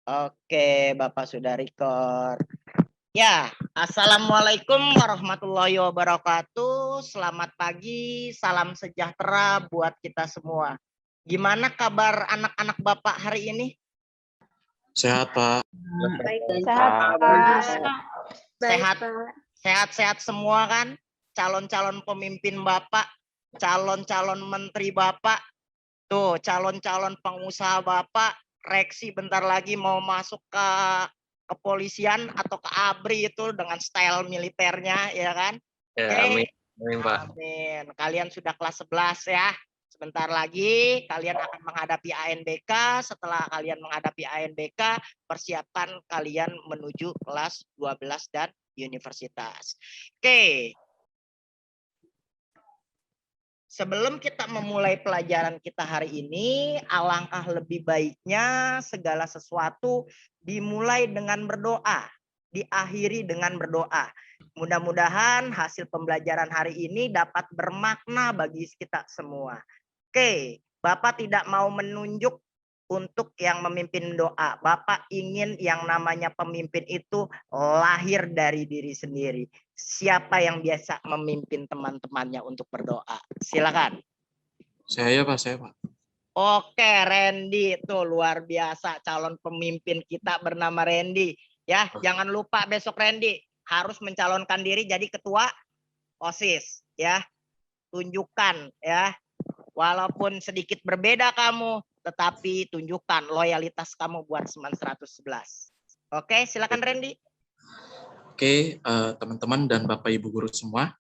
Oke, Bapak sudah record. Ya, Assalamualaikum warahmatullahi wabarakatuh. Selamat pagi, salam sejahtera buat kita semua. Gimana kabar anak-anak Bapak hari ini? Sehat, Pak. Sehat, Pak. Sehat, sehat-sehat semua kan? Calon-calon pemimpin Bapak, calon-calon menteri Bapak, tuh calon-calon pengusaha Bapak, Reksi bentar lagi mau masuk ke kepolisian atau ke ABRI itu dengan style militernya, ya kan? Ya, Oke. amin. Amin, Pak. Amin. Kalian sudah kelas 11 ya. Sebentar lagi kalian akan menghadapi ANBK. Setelah kalian menghadapi ANBK, persiapkan kalian menuju kelas 12 dan universitas. Oke. Sebelum kita memulai pelajaran kita hari ini, alangkah lebih baiknya segala sesuatu dimulai dengan berdoa, diakhiri dengan berdoa. Mudah-mudahan hasil pembelajaran hari ini dapat bermakna bagi kita semua. Oke, Bapak tidak mau menunjuk untuk yang memimpin doa. Bapak ingin yang namanya pemimpin itu lahir dari diri sendiri. Siapa yang biasa memimpin teman-temannya untuk berdoa? Silakan. Saya, Pak. Saya, Pak. Oke, Randy itu luar biasa, calon pemimpin kita bernama Randy. Ya, jangan lupa besok Randy harus mencalonkan diri jadi ketua OSIS. Ya, tunjukkan ya. Walaupun sedikit berbeda kamu, tetapi tunjukkan loyalitas kamu buat Semen 111. Oke, silakan Randy. Oke, teman-teman dan Bapak Ibu guru semua,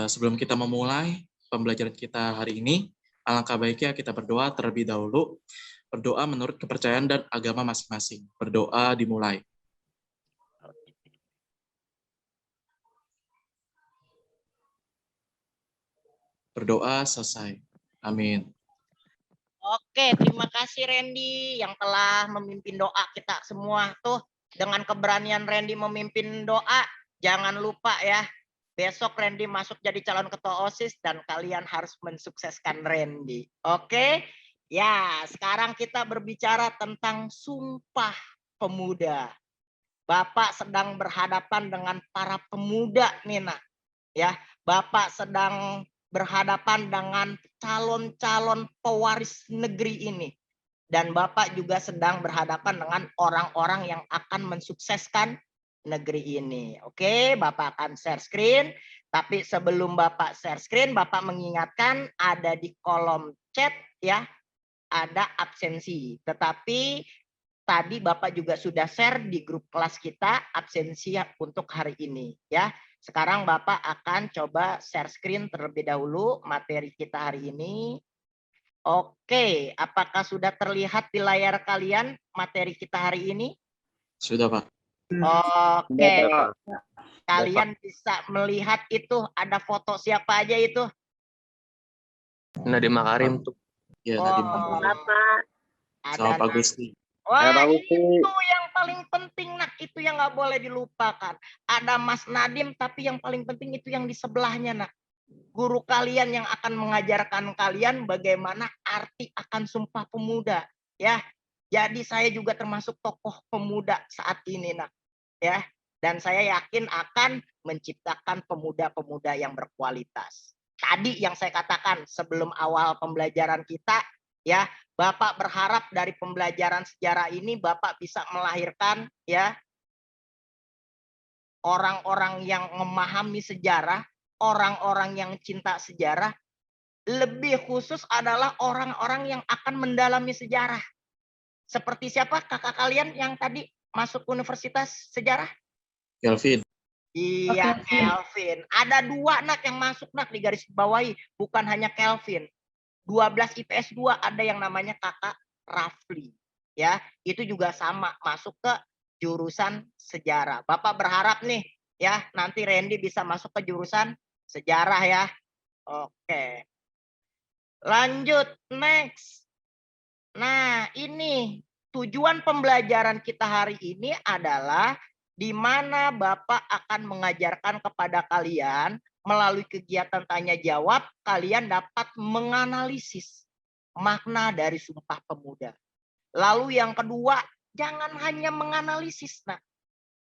sebelum kita memulai pembelajaran kita hari ini, alangkah baiknya kita berdoa terlebih dahulu. Berdoa menurut kepercayaan dan agama masing-masing. Berdoa dimulai. Berdoa selesai. Amin. Oke, terima kasih Randy yang telah memimpin doa kita semua tuh. Dengan keberanian Randy memimpin doa, jangan lupa ya, besok Randy masuk jadi calon ketua OSIS dan kalian harus mensukseskan Randy. Oke? Ya, sekarang kita berbicara tentang Sumpah Pemuda. Bapak sedang berhadapan dengan para pemuda nih, nak. Ya, Bapak sedang berhadapan dengan calon-calon pewaris negeri ini. Dan Bapak juga sedang berhadapan dengan orang-orang yang akan mensukseskan negeri ini. Oke, Bapak akan share screen. Tapi sebelum Bapak share screen, Bapak mengingatkan ada di kolom chat ya, ada absensi. Tetapi tadi Bapak juga sudah share di grup kelas kita absensi untuk hari ini ya. Sekarang Bapak akan coba share screen terlebih dahulu materi kita hari ini. Oke, apakah sudah terlihat di layar kalian materi kita hari ini? Sudah, Pak. Oke, kalian bisa melihat itu ada foto siapa aja itu? Nadiem Makarim tuh. Ya, Nadiem Makarim. Bapak. Sama Pak Gusti. Wah, itu yang paling penting, nak. Itu yang nggak boleh dilupakan. Ada Mas Nadiem, tapi yang paling penting itu yang di sebelahnya, nak. Guru kalian yang akan mengajarkan kalian bagaimana arti akan Sumpah Pemuda. Ya, jadi saya juga termasuk tokoh pemuda saat ini, nak. Ya, dan saya yakin akan menciptakan pemuda-pemuda yang berkualitas. Tadi yang saya katakan sebelum awal pembelajaran kita, ya, Bapak berharap dari pembelajaran sejarah ini Bapak bisa melahirkan ya orang-orang yang memahami sejarah, orang-orang yang cinta sejarah, lebih khusus adalah orang-orang yang akan mendalami sejarah. Seperti siapa kakak kalian yang tadi masuk universitas sejarah? Kelvin. Iya, Kelvin. Ada 2 nak yang masuk, nak, di garis bawahi, bukan hanya Kelvin. 12 IPS 2 ada yang namanya kakak Rafli. Ya, itu juga sama masuk ke jurusan sejarah. Bapak berharap nih ya nanti Randy bisa masuk ke jurusan sejarah ya. Oke. Lanjut next. Nah, ini tujuan pembelajaran kita hari ini adalah di mana Bapak akan mengajarkan kepada kalian melalui kegiatan tanya jawab, kalian dapat menganalisis makna dari Sumpah Pemuda. Lalu yang kedua, jangan hanya menganalisis, nah,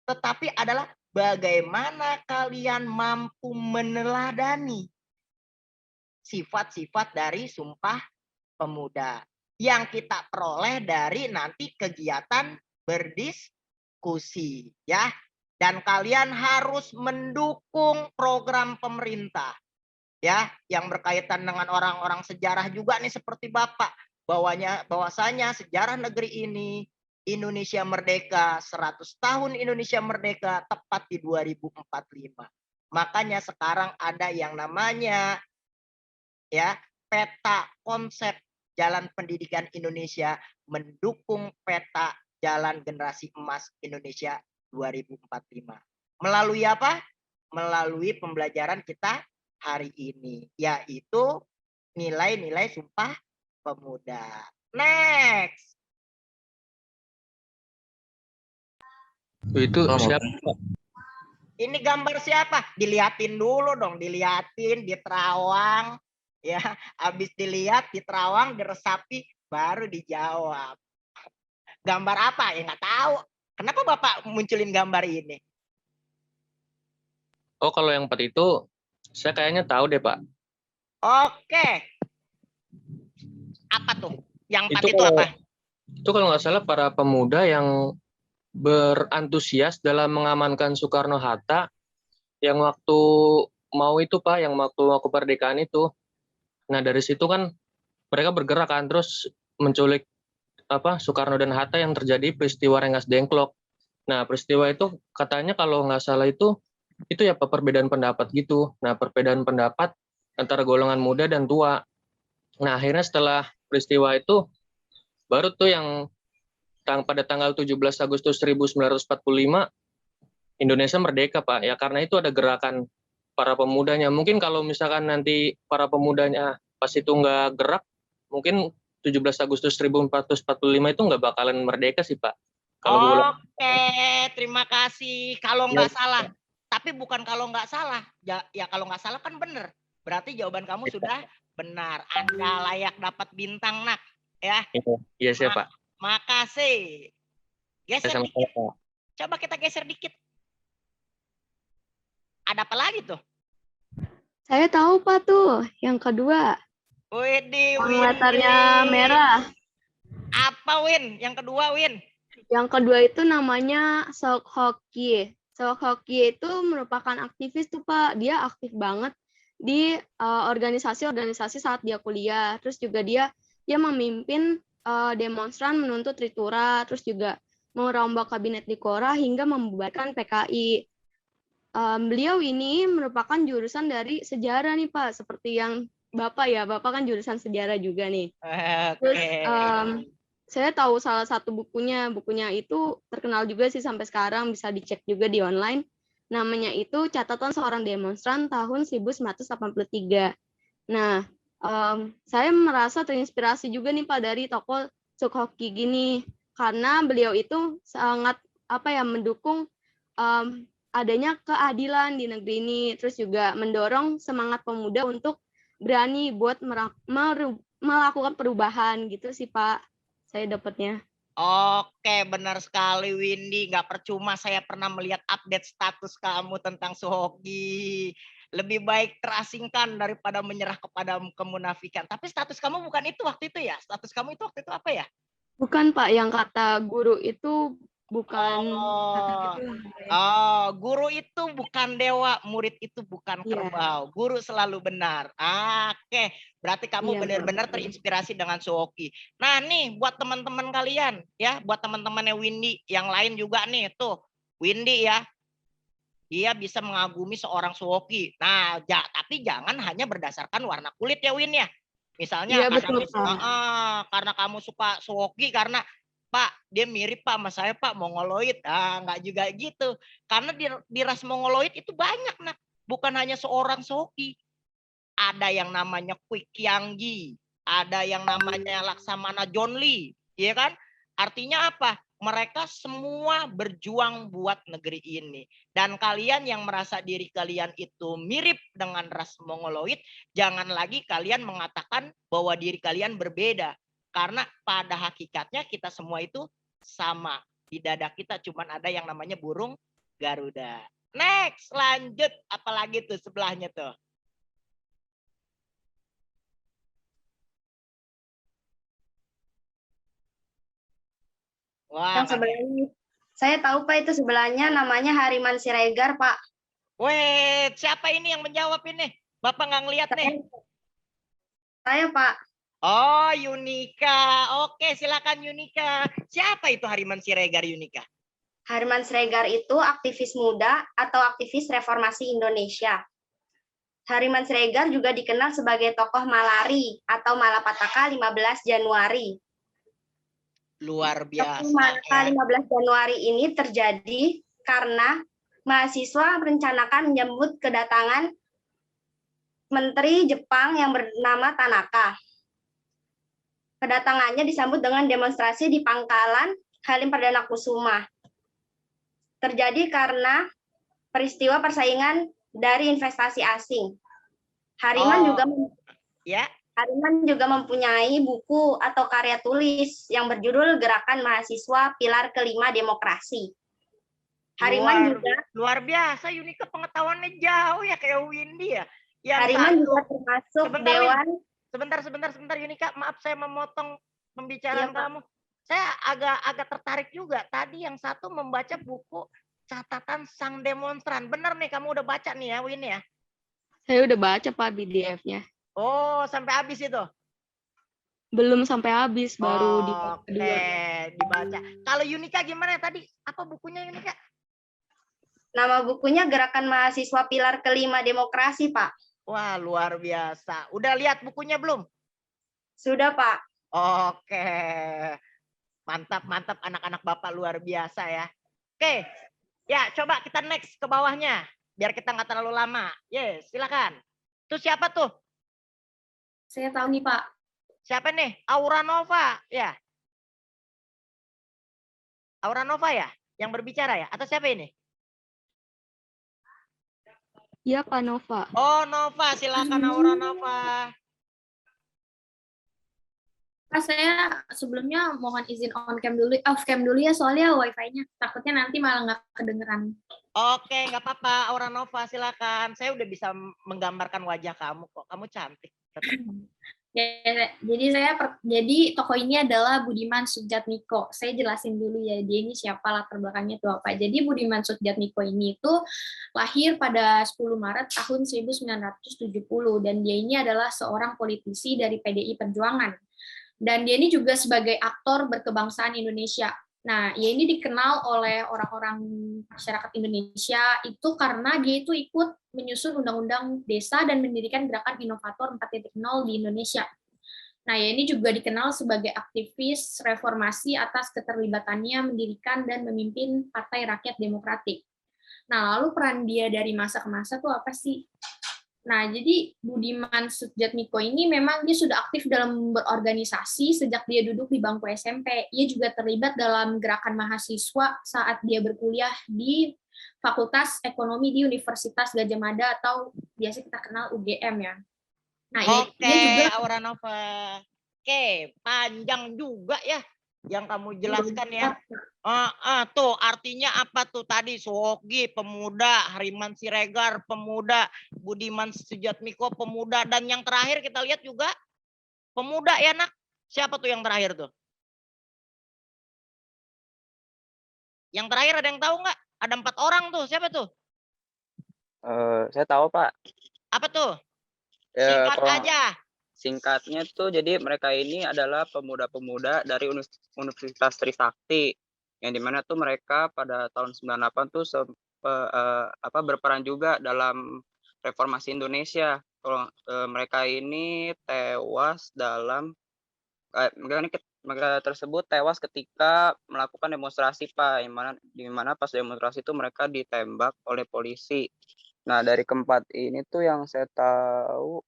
tetapi adalah bagaimana kalian mampu meneladani sifat-sifat dari Sumpah Pemuda yang kita peroleh dari nanti kegiatan berdiskusi, ya. Dan kalian harus mendukung program pemerintah, ya, yang berkaitan dengan orang-orang sejarah juga nih seperti Bapak. Bahwasanya sejarah negeri ini, Indonesia merdeka, 100 tahun Indonesia merdeka tepat di 2045. Makanya sekarang ada yang namanya, ya, peta konsep jalan pendidikan Indonesia mendukung peta jalan generasi emas Indonesia 2045. Melalui apa? Melalui pembelajaran kita hari ini, yaitu nilai-nilai Sumpah Pemuda. Next. Itu Oh, siapa? Ini gambar siapa? Diliatin dulu dong, diliatin, diterawang, ya. Habis dilihat, diterawang, diresapi, baru dijawab. Gambar apa? Ya nggak tahu. Kenapa Bapak munculin gambar ini? Oh, kalau yang 4 itu saya kayaknya tahu deh, Pak. Oke. Apa tuh? Yang 4 itu kalau, apa? Itu kalau nggak salah para pemuda yang berantusias dalam mengamankan Soekarno-Hatta yang waktu mau itu, Pak, yang waktu kemerdekaan itu. Nah, dari situ kan mereka bergerak kan, terus menculik Soekarno dan Hatta yang terjadi peristiwa Rengas Dengklok. Nah, peristiwa itu katanya kalau nggak salah itu ya Pak, perbedaan pendapat gitu. Nah, perbedaan pendapat antara golongan muda dan tua. Nah, akhirnya setelah peristiwa itu baru tuh yang pada tanggal 17 Agustus 1945 Indonesia merdeka, Pak. Ya karena itu ada gerakan para pemudanya. Mungkin kalau misalkan nanti para pemudanya pas itu nggak gerak, mungkin 17 Agustus 1445 itu nggak bakalan merdeka sih, Pak. Oke, terima kasih. Kalau nggak Ya. salah, tapi bukan kalau nggak salah. Ya kalau nggak salah kan benar. Berarti jawaban kamu sudah benar. Anda layak dapat bintang, nak. Ya. Iya, siapa? Makasih. Geser Sama-sama, dikit. Pak. Coba kita geser dikit. Ada apa lagi tuh? Saya tahu Pak tuh, yang kedua. Widih, Yang Windy. latarnya merah. Apa, Win? Yang kedua, Win? Yang kedua itu namanya Sok Hoki. Sok Hoki itu merupakan aktivis tuh Pak. Dia aktif banget di organisasi-organisasi saat dia kuliah. Terus juga dia memimpin demonstran menuntut Ritura, terus juga merombak kabinet Dikora hingga membubarkan PKI. Beliau ini merupakan jurusan dari sejarah nih Pak, seperti yang Bapak ya, Bapak kan jurusan sejarah juga nih. Terus saya tahu salah satu bukunya itu terkenal juga sih sampai sekarang, bisa dicek juga di online. Namanya itu Catatan Seorang Demonstran tahun 1983. Nah, saya merasa terinspirasi juga nih Pak dari tokoh Sok Hoki gini, karena beliau itu sangat mendukung adanya keadilan di negeri ini, terus juga mendorong semangat pemuda untuk berani buat melakukan perubahan gitu sih Pak. Saya dapatnya. Oke, benar sekali Windy. Nggak percuma saya pernah melihat update status kamu tentang Suhoki. Lebih baik terasingkan daripada menyerah kepada kemunafikan. Tapi status kamu bukan itu waktu itu ya? Status kamu itu waktu itu apa ya? Bukan Pak, yang kata guru itu bukan. Guru itu bukan dewa, murid itu bukan kerbau. Guru selalu benar. Oke, berarti kamu benar-benar terinspirasi dengan Suhoki. Nah nih buat teman-teman kalian ya, buat teman-temannya Windy yang lain juga nih tuh. Windy ya, dia bisa mengagumi seorang Suhoki. Nah, tapi jangan hanya berdasarkan warna kulit ya Win ya. Misalnya karena kamu suka Suhoki karena Pak, dia mirip Pak sama saya Pak, Mongoloid. Nggak juga gitu. Karena di ras Mongoloid itu banyak, nak. Bukan hanya seorang Suhoki. Ada yang namanya Quick Kyanggi, ada yang namanya Laksamana Jonli, ya kan? Artinya apa? Mereka semua berjuang buat negeri ini. Dan kalian yang merasa diri kalian itu mirip dengan ras Mongoloid, jangan lagi kalian mengatakan bahwa diri kalian berbeda. Karena pada hakikatnya kita semua itu sama. Di dada kita cuman ada yang namanya burung Garuda. Next, lanjut. Apalagi tuh sebelahnya tuh. Wah, Yang sebelahnya, saya tahu Pak, itu sebelahnya namanya Hariman Siregar Pak. wait, siapa ini yang menjawab ini? Bapak nggak ngeliat nih. Saya Pak. Oh, Yunika. Oke, silakan Yunika. Siapa itu Hariman Siregar, Yunika? Hariman Siregar itu aktivis muda atau aktivis reformasi Indonesia. Hariman Siregar juga dikenal sebagai tokoh Malari atau Malapataka 15 Januari. Luar biasa. Malapataka Ya. 15 Januari ini terjadi karena mahasiswa merencanakan menyambut kedatangan Menteri Jepang yang bernama Tanaka. Kedatangannya disambut dengan demonstrasi di pangkalan Halim Perdana Kusuma. Terjadi karena peristiwa persaingan dari investasi asing. Hariman Ya. Hariman juga mempunyai buku atau karya tulis yang berjudul Gerakan Mahasiswa Pilar Kelima Demokrasi. Hariman luar biasa, Yunika pengetahuannya jauh ya kayak Windy ya. Yang Hariman juga termasuk dewan. Sebentar Yunika, maaf saya memotong pembicaraan kamu. Saya agak tertarik juga. Tadi yang satu membaca buku catatan sang demonstran. Benar nih, kamu udah baca nih ya, Win ya? Saya udah baca Pak PDF-nya. Oh, sampai habis itu? Belum sampai habis, baru dibaca. Kalau Yunika gimana tadi? Apa bukunya Yunika? Nama bukunya Gerakan Mahasiswa Pilar Kelima Demokrasi, Pak. Wah, luar biasa. Udah lihat bukunya belum? Sudah, Pak. Oke. Mantap anak-anak Bapak luar biasa ya. Oke. Ya, coba kita next ke bawahnya. Biar kita nggak terlalu lama. Yes, silakan. Itu siapa tuh? Saya tahu nih, Pak. Siapa nih? Aura Nova, ya. Aura Nova ya? Yang berbicara ya? Atau siapa ini? Iya, Pak Nova. Oh, Nova. Silakan Aura Nova. Pak, saya sebelumnya mohon izin off cam dulu ya, soalnya wifi-nya. Takutnya nanti malah nggak kedengeran. Oke, nggak apa-apa. Aura Nova, silakan. Saya udah bisa menggambarkan wajah kamu kok. Kamu cantik. Ya, jadi tokoh ini adalah Budiman Sujatmiko. Saya jelasin dulu ya, dia ini siapa, latar belakangnya itu apa. Jadi Budiman Sujatmiko ini itu lahir pada 10 Maret tahun 1970 dan dia ini adalah seorang politisi dari PDI Perjuangan. Dan dia ini juga sebagai aktor berkebangsaan Indonesia. Nah, ia ini dikenal oleh orang-orang masyarakat Indonesia itu karena dia itu ikut menyusun undang-undang desa dan mendirikan gerakan inovator 4.0 di Indonesia. Nah, ia ini juga dikenal sebagai aktivis reformasi atas keterlibatannya mendirikan dan memimpin Partai Rakyat Demokratik. Nah, lalu peran dia dari masa ke masa tuh apa sih? Nah, jadi Budiman Sujatmiko ini memang dia sudah aktif dalam berorganisasi sejak dia duduk di bangku SMP. Ia juga terlibat dalam gerakan mahasiswa saat dia berkuliah di Fakultas Ekonomi di Universitas Gadjah Mada atau biasa kita kenal UGM ya. Nah, dia juga Aura Nova. Oke, panjang juga ya yang kamu jelaskan ya. Tuh artinya apa tuh tadi? Suwogi pemuda, Hariman Siregar pemuda, Budiman Sujatmiko pemuda, dan yang terakhir kita lihat juga pemuda ya nak. Siapa tuh yang terakhir tuh? Yang terakhir ada yang tahu nggak? Ada 4 orang tuh. Siapa tuh? Saya tahu Pak. Apa tuh? Singkat aja. Singkatnya tuh jadi mereka ini adalah pemuda-pemuda dari Universitas Trisakti yang dimana tuh mereka pada tahun 98 tuh berperan juga dalam reformasi Indonesia. Mereka ini tewas dalam mereka tersebut tewas ketika melakukan demonstrasi Pak, di mana pas demonstrasi itu mereka ditembak oleh polisi. Nah, dari keempat ini tuh yang saya tahu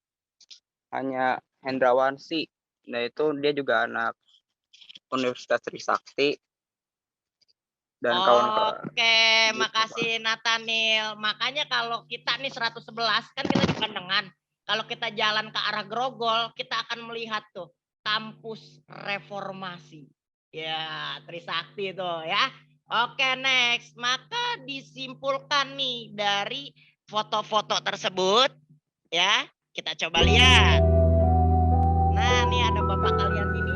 hanya Hendrawansi. Nah, itu dia juga anak Universitas Trisakti. Dan kawan-kawan. Oke, makasih Nathaniel. Makanya kalau kita nih 111 kan kita di Pandangan. Kalau kita jalan ke arah Grogol, kita akan melihat tuh kampus reformasi. Ya, Trisakti tuh ya. Oke, next. Maka disimpulkan nih dari foto-foto tersebut ya. Kita coba lihat. Nah, nih ada bapak kalian ini.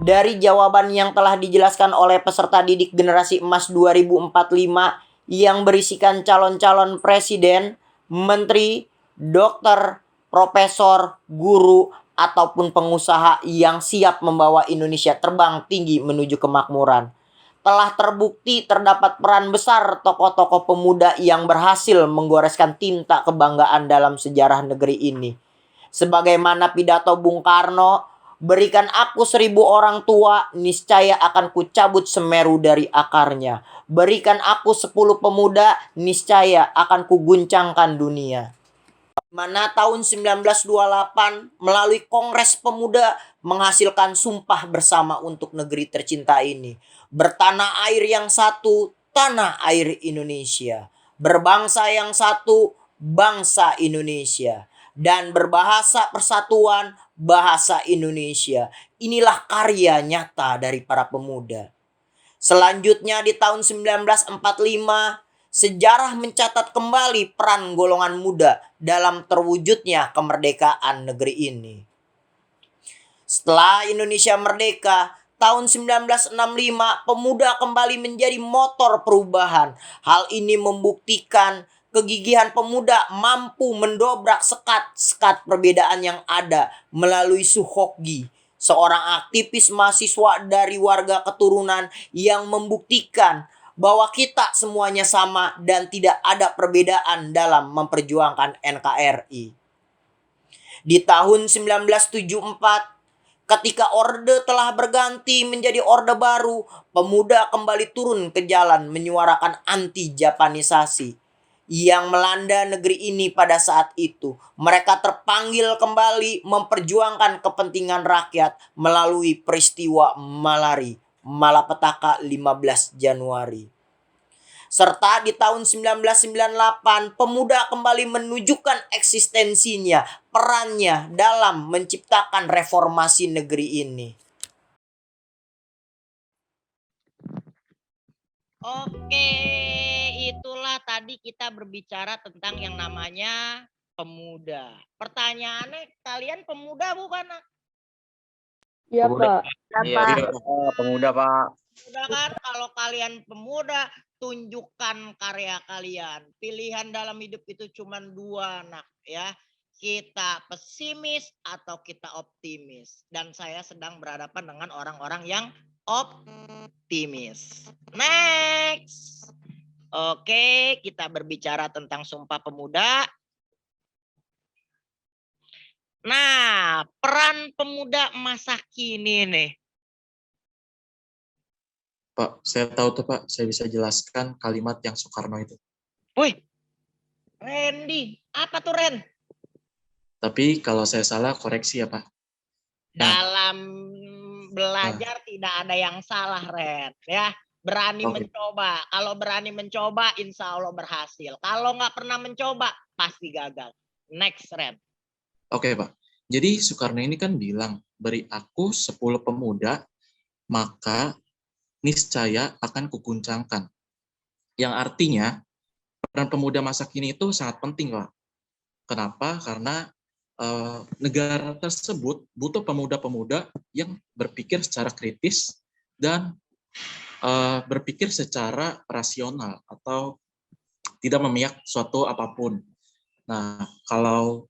Dari jawaban yang telah dijelaskan oleh peserta didik generasi emas 2045 yang berisikan calon-calon presiden, menteri, dokter, profesor, guru, ataupun pengusaha yang siap membawa Indonesia terbang tinggi menuju kemakmuran. Telah terbukti terdapat peran besar tokoh-tokoh pemuda yang berhasil menggoreskan tinta kebanggaan dalam sejarah negeri ini. Sebagaimana pidato Bung Karno, berikan aku 1000 orang tua, niscaya akan kucabut Semeru dari akarnya. Berikan aku 10 pemuda, niscaya akan kuguncangkan dunia. Mana tahun 1928 melalui Kongres Pemuda menghasilkan sumpah bersama untuk negeri tercinta ini. Bertanah air yang satu, tanah air Indonesia. Berbangsa yang satu, bangsa Indonesia. Dan berbahasa persatuan, bahasa Indonesia. Inilah karya nyata dari para pemuda. Selanjutnya di tahun 1945, sejarah mencatat kembali peran golongan muda dalam terwujudnya kemerdekaan negeri ini. Setelah Indonesia merdeka, tahun 1965, pemuda kembali menjadi motor perubahan. Hal ini membuktikan kegigihan pemuda mampu mendobrak sekat-sekat perbedaan yang ada melalui Suhokgi, seorang aktivis mahasiswa dari warga keturunan yang membuktikan bahwa kita semuanya sama dan tidak ada perbedaan dalam memperjuangkan NKRI. Di tahun 1974, ketika orde telah berganti menjadi orde baru, pemuda kembali turun ke jalan menyuarakan anti-Japanisasi yang melanda negeri ini pada saat itu. Mereka terpanggil kembali memperjuangkan kepentingan rakyat melalui peristiwa Malapetaka 15 Januari. Serta di tahun 1998, pemuda kembali menunjukkan eksistensinya, perannya dalam menciptakan reformasi negeri ini. Oke, itulah tadi kita berbicara tentang yang namanya pemuda. Pertanyaannya, kalian pemuda bukan? Iya, Pemuda. Pak. Iya, pemuda, Pak. Pemuda kan, kalau kalian pemuda, tunjukkan karya kalian. Pilihan dalam hidup itu cuma 2, nak ya. Kita pesimis atau kita optimis. Dan saya sedang berhadapan dengan orang-orang yang optimis. Next. Oke, kita berbicara tentang Sumpah Pemuda. Nah, peran pemuda masa kini nih. Pak, saya tahu tuh Pak, saya bisa jelaskan kalimat yang Soekarno itu. Wih, Randy, apa tuh Ren? Tapi kalau saya salah, koreksi ya Pak. Dalam belajar tidak ada yang salah, Ren. Ya, berani mencoba. Kalau berani mencoba, insya Allah berhasil. Kalau nggak pernah mencoba, pasti gagal. Next, Ren. Oke Pak. Jadi Soekarno ini kan bilang, beri aku 10 pemuda, maka niscaya akan kuguncangkan. Yang artinya, peran pemuda masa kini itu sangat penting, Pak. Kenapa? Karena negara tersebut butuh pemuda-pemuda yang berpikir secara kritis dan berpikir secara rasional atau tidak memihak suatu apapun. Nah, kalau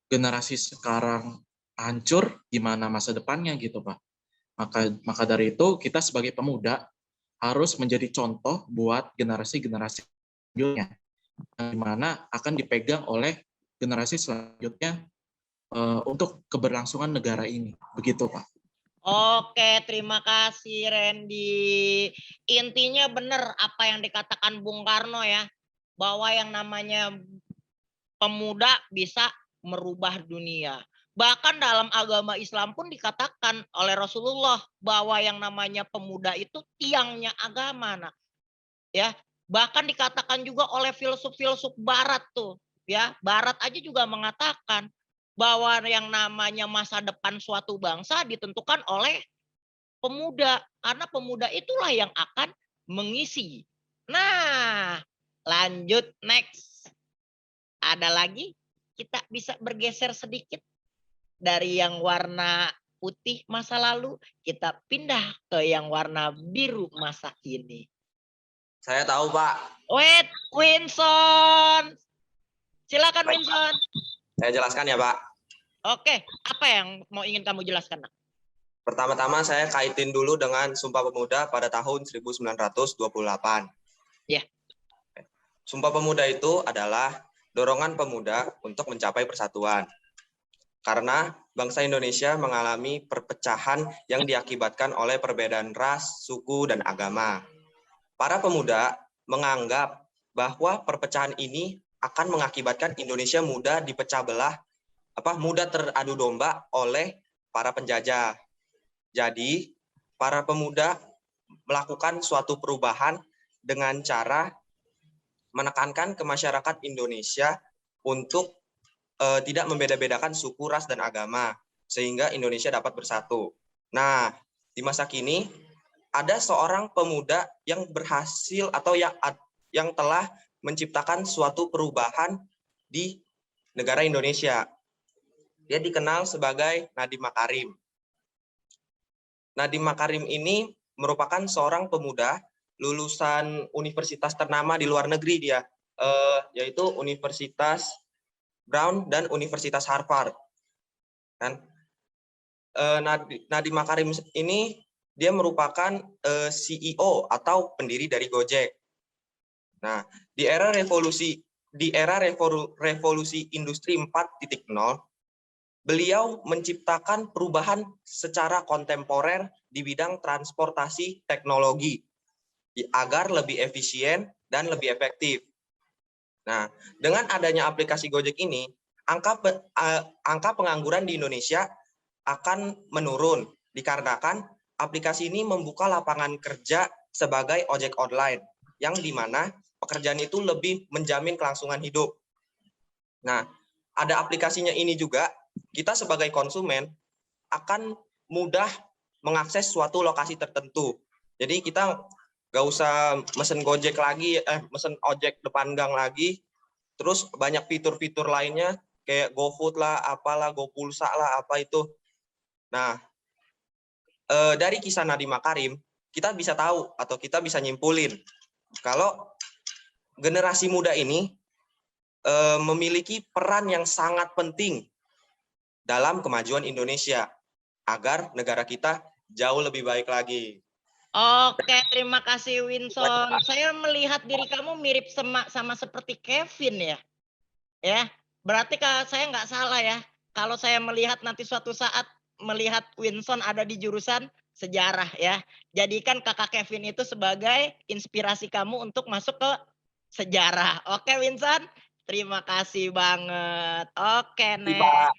generasi sekarang hancur, gimana masa depannya gitu, Pak? Maka dari itu kita sebagai pemuda harus menjadi contoh buat generasi-generasi selanjutnya, di mana akan dipegang oleh generasi selanjutnya untuk keberlangsungan negara ini. Begitu, Pak. Oke, terima kasih Randy. Intinya benar apa yang dikatakan Bung Karno ya, bahwa yang namanya pemuda bisa merubah dunia. Bahkan dalam agama Islam pun dikatakan oleh Rasulullah bahwa yang namanya pemuda itu tiangnya agama. Nah, ya, bahkan dikatakan juga oleh filsuf-filsuf barat tuh, ya. Barat aja juga mengatakan bahwa yang namanya masa depan suatu bangsa ditentukan oleh pemuda, karena pemuda itulah yang akan mengisi. Nah, lanjut next. Ada lagi? Kita bisa bergeser sedikit dari yang warna putih masa lalu, kita pindah ke yang warna biru masa kini. Saya tahu, Pak. Wait, Winson. Silakan Winson. Saya jelaskan ya, Pak. Oke, apa yang mau ingin kamu jelaskan, Nak? Pertama-tama saya kaitin dulu dengan Sumpah Pemuda pada tahun 1928. Ya. Sumpah Pemuda itu adalah dorongan pemuda untuk mencapai persatuan. Karena bangsa Indonesia mengalami perpecahan yang diakibatkan oleh perbedaan ras, suku, dan agama. Para pemuda menganggap bahwa perpecahan ini akan mengakibatkan Indonesia mudah dipecah belah, mudah teradu domba oleh para penjajah. Jadi, para pemuda melakukan suatu perubahan dengan cara menekankan ke masyarakat Indonesia untuk tidak membeda-bedakan suku, ras, dan agama, sehingga Indonesia dapat bersatu. Nah, di masa kini, ada seorang pemuda yang berhasil atau yang telah menciptakan suatu perubahan di negara Indonesia. Dia dikenal sebagai Nadiem Makarim. Nadiem Makarim ini merupakan seorang pemuda lulusan universitas ternama di luar negeri dia, yaitu Universitas Brown dan Universitas Harvard. Kan? Nadiem Makarim ini dia merupakan CEO atau pendiri dari Gojek. Nah, di era revolusi industri 4.0, beliau menciptakan perubahan secara kontemporer di bidang transportasi teknologi agar lebih efisien dan lebih efektif. Nah, dengan adanya aplikasi Gojek ini, angka pengangguran di Indonesia akan menurun dikarenakan aplikasi ini membuka lapangan kerja sebagai ojek online, yang dimana pekerjaan itu lebih menjamin kelangsungan hidup. Nah, ada aplikasinya ini juga, kita sebagai konsumen akan mudah mengakses suatu lokasi tertentu. Jadi kita nggak usah mesen Gojek lagi, mesen ojek depan gang lagi. Terus banyak fitur-fitur lainnya kayak GoFood lah, apalah, GoPulsa lah, apa itu. Nah, dari kisah Nadiem Makarim, kita bisa tahu atau kita bisa nyimpulin kalau generasi muda ini memiliki peran yang sangat penting dalam kemajuan Indonesia agar negara kita jauh lebih baik lagi. Oke, terima kasih Winson. Saya melihat diri kamu mirip sama seperti Kevin ya. Ya, berarti saya nggak salah ya. Kalau saya melihat nanti suatu saat melihat Winson ada di jurusan sejarah ya. Jadikan kakak Kevin itu sebagai inspirasi kamu untuk masuk ke sejarah. Oke Winson, terima kasih banget. Oke, next.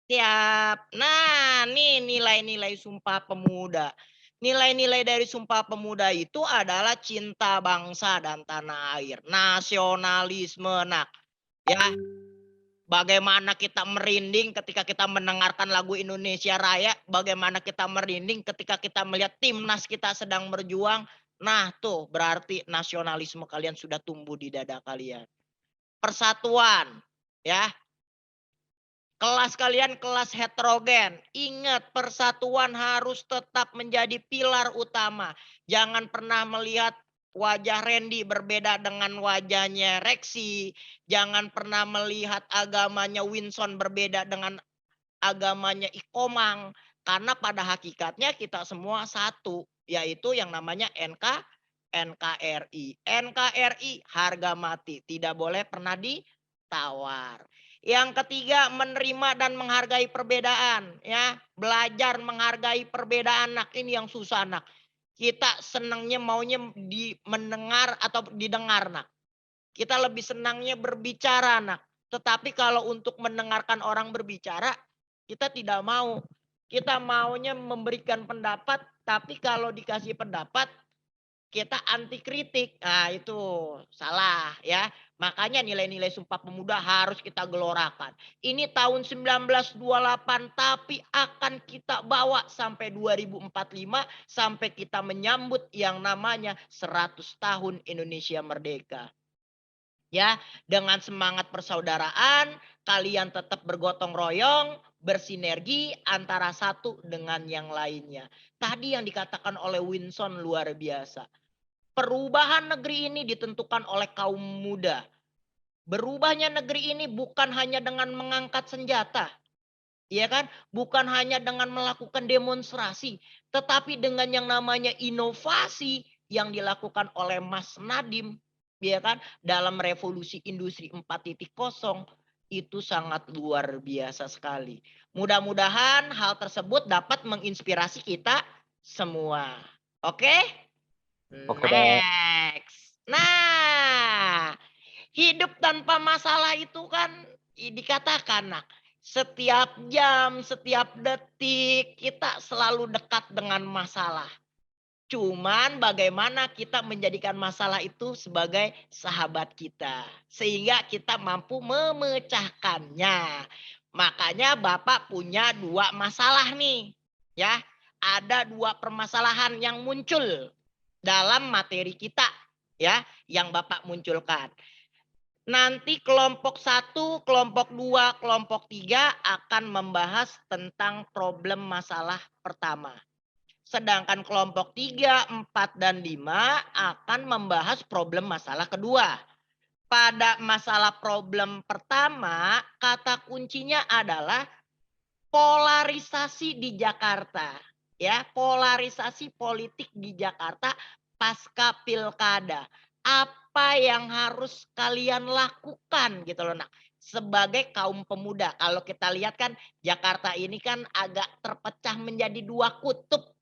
Siap. Nah, nih nilai-nilai Sumpah Pemuda. Nilai-nilai dari Sumpah Pemuda itu adalah cinta bangsa dan tanah air, nasionalisme, Nak. Ya, bagaimana kita merinding ketika kita mendengarkan lagu Indonesia Raya, bagaimana kita merinding ketika kita melihat timnas kita sedang berjuang. Nah, tuh berarti nasionalisme kalian sudah tumbuh di dada kalian. Persatuan, ya. Kelas kalian kelas heterogen. Ingat, persatuan harus tetap menjadi pilar utama. Jangan pernah melihat wajah Randy berbeda dengan wajahnya Rexy. Jangan pernah melihat agamanya Winson berbeda dengan agamanya Ikomang. Karena pada hakikatnya kita semua satu. Yaitu yang namanya NKRI. NKRI harga mati. Tidak boleh pernah ditawar. Yang ketiga, menerima dan menghargai perbedaan, ya. Belajar menghargai perbedaan, Nak. Ini yang susah, Nak. Kita senangnya maunya mendengar atau didengar, Nak. Kita lebih senangnya berbicara, Nak. Tetapi kalau untuk mendengarkan orang berbicara, kita tidak mau. Kita maunya memberikan pendapat, tapi kalau dikasih pendapat, kita anti kritik. Nah, itu salah, ya. Makanya nilai-nilai Sumpah Pemuda harus kita gelorakan. Ini tahun 1928 tapi akan kita bawa sampai 2045 sampai kita menyambut yang namanya 100 tahun Indonesia merdeka. Ya, dengan semangat persaudaraan, kalian tetap bergotong royong, bersinergi antara satu dengan yang lainnya. Tadi yang dikatakan oleh Winson luar biasa. Perubahan negeri ini ditentukan oleh kaum muda. Berubahnya negeri ini bukan hanya dengan mengangkat senjata. Ya kan? Bukan hanya dengan melakukan demonstrasi. Tetapi dengan yang namanya inovasi yang dilakukan oleh Mas Nadiem. Ya kan? Dalam revolusi industri 4.0 itu sangat luar biasa sekali. Mudah-mudahan hal tersebut dapat menginspirasi kita semua. Oke? Oke, Pak. Next. Nah, hidup tanpa masalah itu kan dikatakan, nah, setiap jam, setiap detik kita selalu dekat dengan masalah. Cuman bagaimana kita menjadikan masalah itu sebagai sahabat kita. Sehingga kita mampu memecahkannya. Makanya Bapak punya 2 masalah nih. Ya, ada 2 permasalahan yang muncul dalam materi kita, ya, yang Bapak munculkan. Nanti kelompok 1, kelompok 2, kelompok 3 akan membahas tentang problem masalah pertama. Sedangkan kelompok 3, 4, dan 5 akan membahas problem masalah kedua. Pada masalah problem pertama, kata kuncinya adalah polarisasi di Jakarta. Ya, polarisasi politik di Jakarta pasca pilkada. Apa yang harus kalian lakukan gitu loh, nah, sebagai kaum pemuda. Kalau kita lihat kan Jakarta ini kan agak terpecah menjadi 2 kutub.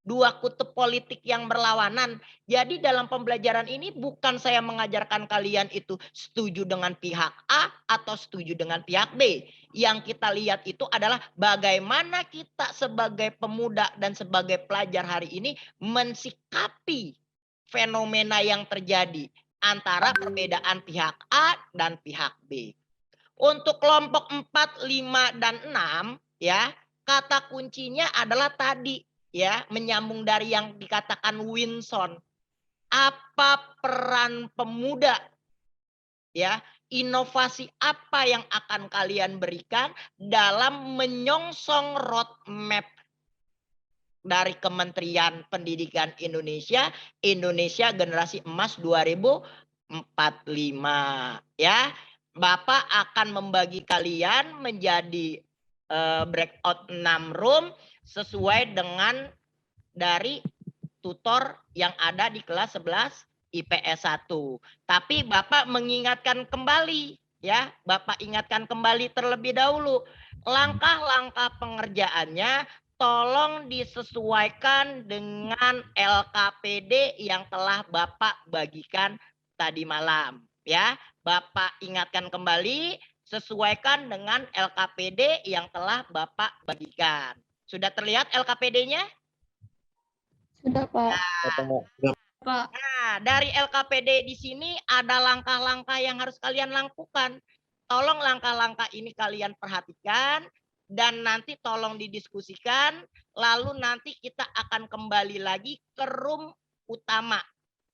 2 kutub politik yang berlawanan. Jadi dalam pembelajaran ini bukan saya mengajarkan kalian itu setuju dengan pihak A atau setuju dengan pihak B. Yang kita lihat itu adalah bagaimana kita sebagai pemuda dan sebagai pelajar hari ini mensikapi fenomena yang terjadi antara perbedaan pihak A dan pihak B. Untuk kelompok 4, 5, dan 6 ya, kata kuncinya adalah tadi ya, menyambung dari yang dikatakan Winson. Apa peran pemuda? Ya, inovasi apa yang akan kalian berikan dalam menyongsong roadmap dari Kementerian Pendidikan Indonesia, Indonesia Generasi Emas 2045 ya. Bapak akan membagi kalian menjadi breakout 6 room sesuai dengan dari tutor yang ada di kelas 11 IPS 1. Tapi Bapak mengingatkan kembali ya, Bapak ingatkan kembali terlebih dahulu langkah-langkah pengerjaannya tolong disesuaikan dengan LKPD yang telah Bapak bagikan tadi malam ya. Bapak ingatkan kembali sesuaikan dengan LKPD yang telah Bapak bagikan. Sudah terlihat LKPD-nya? Sudah, Pak. Nah, dari LKPD di sini ada langkah-langkah yang harus kalian lakukan. Tolong langkah-langkah ini kalian perhatikan dan nanti tolong didiskusikan. Lalu nanti kita akan kembali lagi ke room utama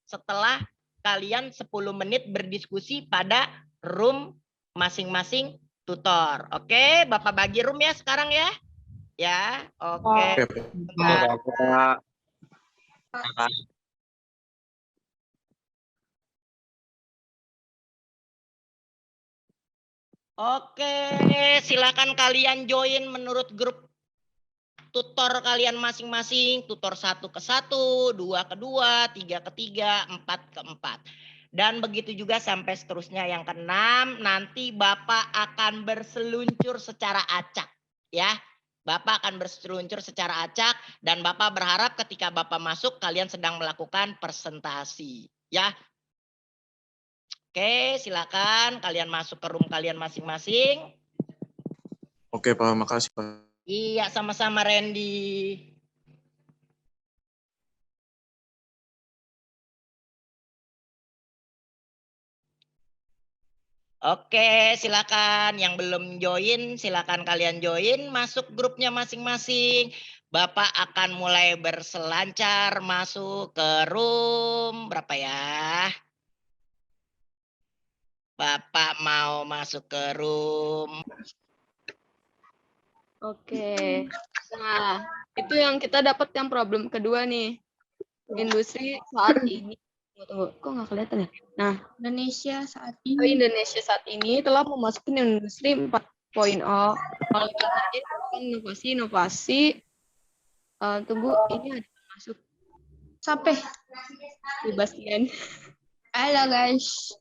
setelah kalian 10 menit berdiskusi pada room masing-masing tutor. Oke, Bapak bagi room ya sekarang ya. Ya, oke. Bapak. Oke, silakan kalian join menurut grup tutor kalian masing-masing. Tutor 1 ke 1, 2 ke 2, 3 ke 3, 4 ke 4. Dan begitu juga sampai seterusnya yang ke-6. Nanti Bapak akan berseluncur secara acak. Ya, Bapak akan berseluncur secara acak. Dan Bapak berharap ketika Bapak masuk kalian sedang melakukan presentasi. Ya. Oke, silakan kalian masuk ke room kalian masing-masing. Oke, Pak. Makasih, Pak. Iya, sama-sama Randy. Oke, silakan. Yang belum join, silakan kalian join. Masuk grupnya masing-masing. Bapak akan mulai berselancar masuk ke room. Berapa ya? Bapak mau masuk ke room. Oke. Nah, itu yang kita dapat yang problem kedua nih. Industri saat ini. Tunggu, kok nggak kelihatan ya? Nah, Indonesia saat Indonesia saat ini telah memasuki industri 4.0. Kalau kita lihat inovasi. Tunggu, ini ada yang masuk. sampai. Sebastian. Halo guys.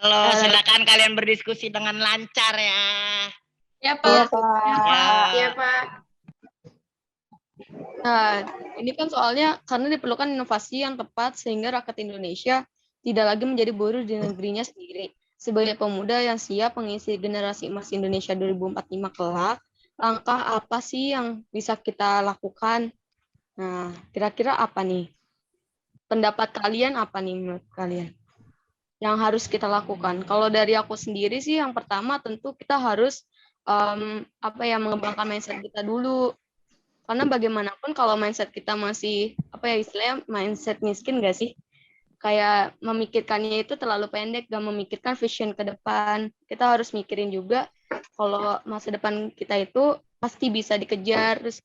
Halo, silakan kalian berdiskusi dengan lancar ya. Ya Pak. Ya. Pak. Nah, ini kan soalnya karena diperlukan inovasi yang tepat sehingga rakyat Indonesia tidak lagi menjadi buruh di negerinya sendiri. Sebagai pemuda yang siap mengisi generasi emas Indonesia 2045 kelak, langkah apa sih yang bisa kita lakukan? Nah, kira-kira apa nih? Pendapat kalian apa nih menurut kalian? Yang harus kita lakukan? Kalau dari aku sendiri sih, yang pertama tentu kita harus mengembangkan mindset kita dulu. Karena bagaimanapun kalau mindset kita masih istilahnya mindset miskin nggak sih? Kayak memikirkannya itu terlalu pendek, gak memikirkan vision ke depan. Kita harus mikirin juga kalau masa depan kita itu pasti bisa dikejar. Terus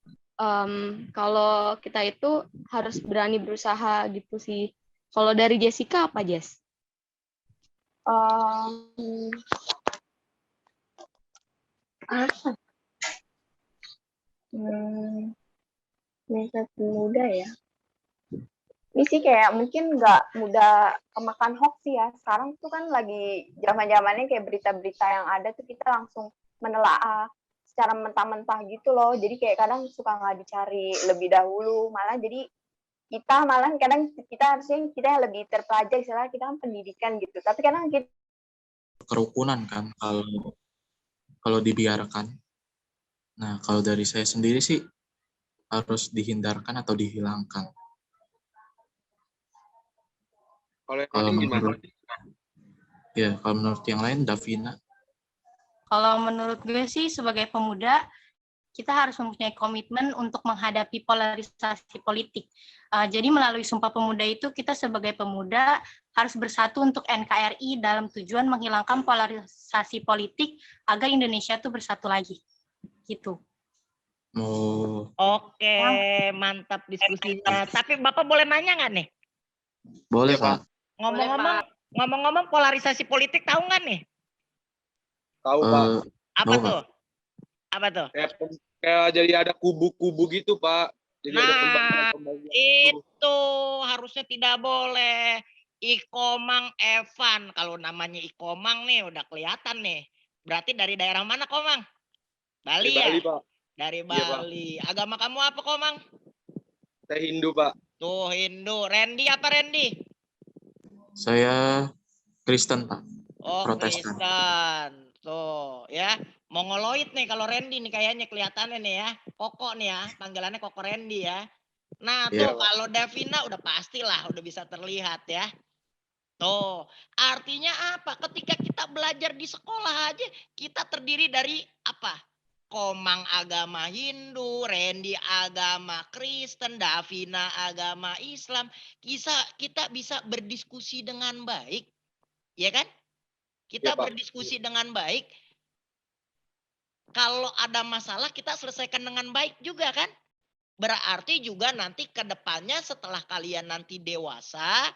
kalau kita itu harus berani berusaha gitu sih. Kalau dari Jessica apa, Jess? Mindset muda ya. Ini sih kayak mungkin nggak mudah kemakan hoax sih ya. Sekarang tuh kan lagi zaman-zamannya kayak berita-berita yang ada tuh kita langsung menelaah secara mentah-mentah gitu loh. Jadi kayak kadang suka nggak dicari lebih dahulu. Malah jadi kita malah kadang kita harusnya kita yang lebih terpelajar, misalnya kita kan pendidikan gitu. Tapi kadang kita Kerukunan kan kalau dibiarkan. Nah, kalau dari saya sendiri sih harus dihindarkan atau dihilangkan. Kalau yang Kalau lain gimana? kalau menurut yang lain, Davina. Kalau menurut gue sih sebagai pemuda, kita harus mempunyai komitmen untuk menghadapi polarisasi politik. Jadi melalui Sumpah Pemuda itu kita sebagai pemuda harus bersatu untuk NKRI dalam tujuan menghilangkan polarisasi politik agar Indonesia tuh bersatu lagi. Gitu. Oh, Oke, mantap diskusinya. Tapi Bapak boleh nanya nggak nih? boleh, Pak. Ngomong-ngomong polarisasi politik tahu nggak nih? Tahu Pak. Apa tahu, tuh? Apa tuh? Kayak jadi ada kubu-kubu gitu Pak. Jadi ada pembagian-pembagian gitu. Itu harusnya tidak boleh. Ikomang Evan. Kalau namanya Ikomang nih udah kelihatan nih. Berarti dari daerah mana Komang? Bali ya? Bali Pak. Dari Iya, Pak. Bali. Agama kamu apa Komang? Saya Hindu Pak. Tuh Hindu. Randy apa Randy? Saya Kristen, Pak. Oh, Protestan. Kristen. Tuh, ya. Mongoloid nih kalau Randy nih kayaknya kelihatannya nih ya. Koko nih ya, panggilannya Koko Randy ya. Nah, tuh Iya. kalau Davina udah pastilah udah bisa terlihat ya. Tuh, artinya apa? Ketika kita belajar di sekolah aja, kita terdiri dari apa? Komang agama Hindu, Randy agama Kristen, Davina agama Islam. Kita bisa berdiskusi dengan baik, ya kan? Kita Ya, Pak. berdiskusi dengan baik. Kalau ada masalah kita selesaikan dengan baik juga kan? Berarti juga nanti ke depannya setelah kalian nanti dewasa,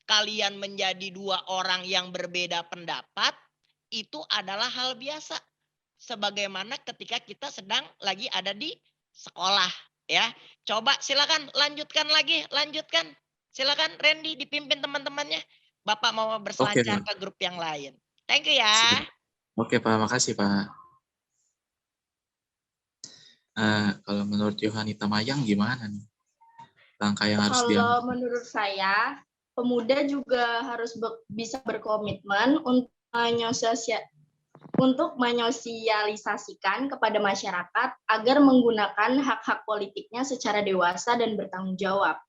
kalian menjadi dua orang yang berbeda pendapat, itu adalah hal biasa. Sebagaimana ketika kita sedang lagi ada di sekolah ya. Coba silakan lanjutkan lagi, lanjutkan. Silakan Randy dipimpin teman-temannya. Bapak mau berselancar ke grup yang lain. Thank you ya. Oke, Pak. Makasih, Pak. Kalau menurut Yohanita Mayang gimana nih? Langkah yang harus diambil? Kalau menurut saya, pemuda juga harus bisa berkomitmen untuk menyosialisasikan kepada masyarakat agar menggunakan hak-hak politiknya secara dewasa dan bertanggung jawab.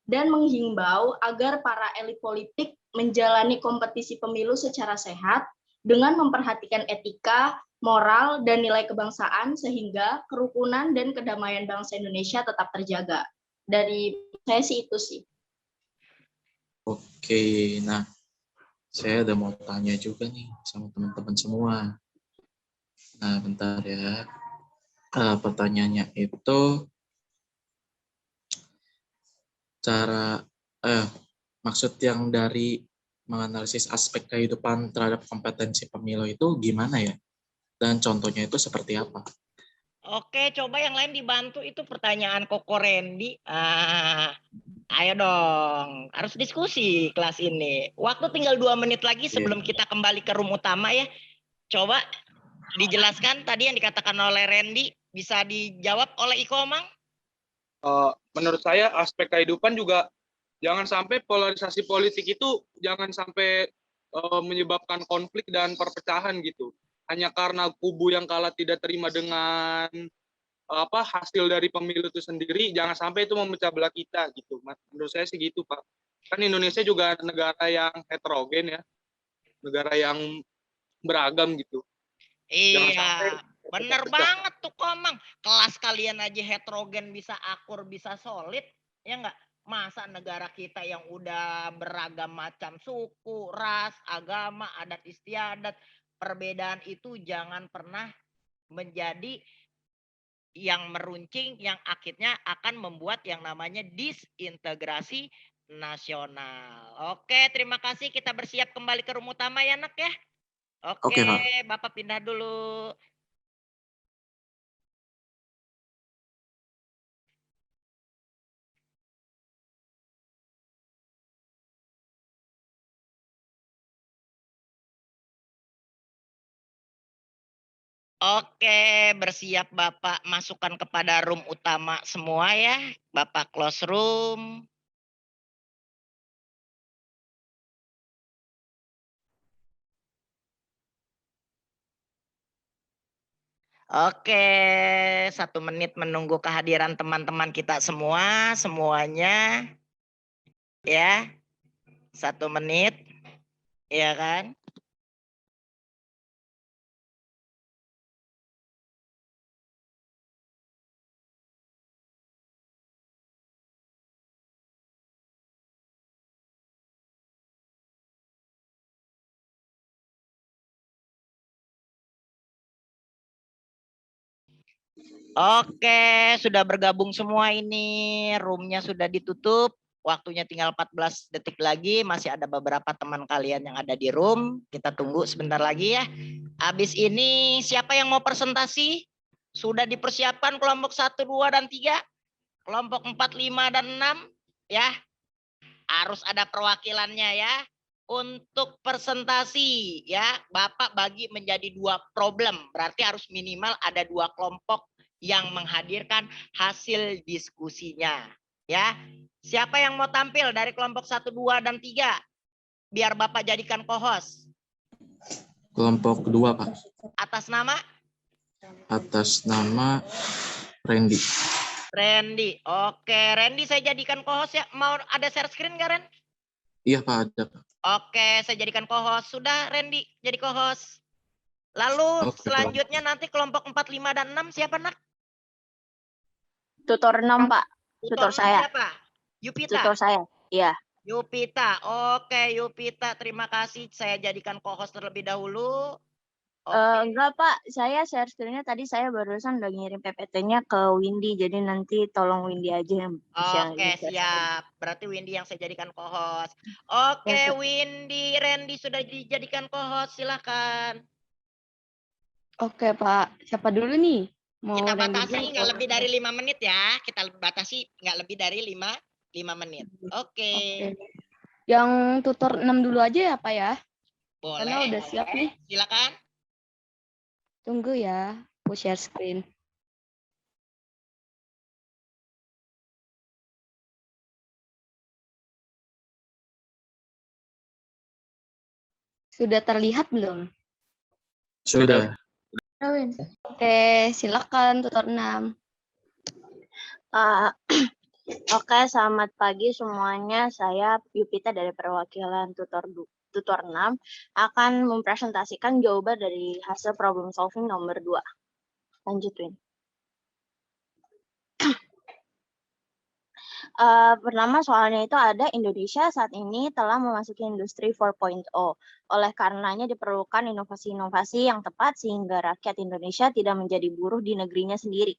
Dan menghimbau agar para elit politik menjalani kompetisi pemilu secara sehat dengan memperhatikan etika, moral, dan nilai kebangsaan sehingga kerukunan dan kedamaian bangsa Indonesia tetap terjaga. Dari saya sih itu sih. Oke, nah saya ada mau tanya juga nih sama teman-teman semua. Nah, bentar ya. Pertanyaannya itu maksud yang dari menganalisis aspek kehidupan terhadap kompetensi pemilu itu gimana ya? Dan contohnya itu seperti apa? Oke, coba yang lain dibantu itu pertanyaan Koko Randy. Ayo dong, harus diskusi kelas ini. Waktu tinggal 2 menit lagi sebelum kita kembali ke room utama ya. Coba dijelaskan tadi yang dikatakan oleh Randy, bisa dijawab oleh Iko Omang? Menurut saya aspek kehidupan juga jangan sampai polarisasi politik itu jangan sampai menyebabkan konflik dan perpecahan gitu. Hanya karena kubu yang kalah tidak terima dengan hasil dari pemilu itu sendiri, jangan sampai itu memecah belah kita gitu. Menurut saya sih gitu, Pak. Kan Indonesia juga negara yang heterogen ya, negara yang beragam gitu. Iya, bener banget tuh Komang. Kelas kalian aja heterogen bisa akur, bisa solid, ya enggak? Masa negara kita yang udah beragam macam suku, ras, agama, adat istiadat, perbedaan itu jangan pernah menjadi yang meruncing, yang akhirnya akan membuat yang namanya disintegrasi nasional. Oke, terima kasih. Kita bersiap kembali ke room utama ya, Nak ya. Oke, Bapak pindah dulu. Oke, bersiap Bapak masukkan kepada room utama semua ya. Bapak close room. Oke, 1 menit menunggu kehadiran teman-teman kita semua, semuanya. Ya, 1 menit. Ya kan? Oke, sudah bergabung semua ini. Roomnya sudah ditutup. Waktunya tinggal 14 detik lagi. Masih ada beberapa teman kalian yang ada di room. Kita tunggu sebentar lagi ya. Habis ini siapa yang mau presentasi? Sudah dipersiapkan kelompok 1, 2, dan 3. Kelompok 4, 5, dan 6. Ya. Harus ada perwakilannya ya. Untuk presentasi ya, Bapak bagi menjadi 2 problem. Berarti harus minimal ada 2 kelompok yang menghadirkan hasil diskusinya. Ya, siapa yang mau tampil dari kelompok 1, 2, dan 3? Biar Bapak jadikan co-host. Kelompok 2, Pak. Atas nama? Atas nama Randy. Randy. Oke, Randy saya jadikan co-host ya. Mau ada share screen nggak, Ren? Iya, Pak, ada, Pak. Oke, saya jadikan co-host. Sudah, Randy jadi co-host. Lalu selanjutnya nanti kelompok 4, 5, dan 6 siapa, Nak? Tutor 6, Pak. Tutor saya. Siapa? Yupita? Tutor saya, iya. Yupita. Oke, Yupita. Terima kasih. Saya jadikan co-host terlebih dahulu. Enggak, Pak. Saya share screen-nya tadi saya barusan udah ngirim PPT-nya ke Windy. Jadi nanti tolong Windy aja yang bisa. Oke, siap. Berarti Windy yang saya jadikan co-host. Oke, Windy, Randy sudah dijadikan co-host. Silakan. Oke, Pak. Siapa dulu nih? Mau Kita Randy batasi dulu nggak atau- lebih dari 5 menit ya. Kita batasi nggak lebih dari 5 menit. Oke. Yang tutor 6 dulu aja ya, Pak ya? Boleh. Karena udah siap nih. Silakan. Tunggu ya, aku share screen. Sudah terlihat belum? Sudah. Oke, silakan tutor 6. Oke, selamat pagi semuanya. Saya Yupita dari perwakilan tutor 6 akan mempresentasikan jawaban dari hasil problem solving nomor 2. Lanjut, Win. Pertama soalnya itu ada Indonesia saat ini telah memasuki industri 4.0. Oleh karenanya diperlukan inovasi-inovasi yang tepat sehingga rakyat Indonesia tidak menjadi buruh di negerinya sendiri.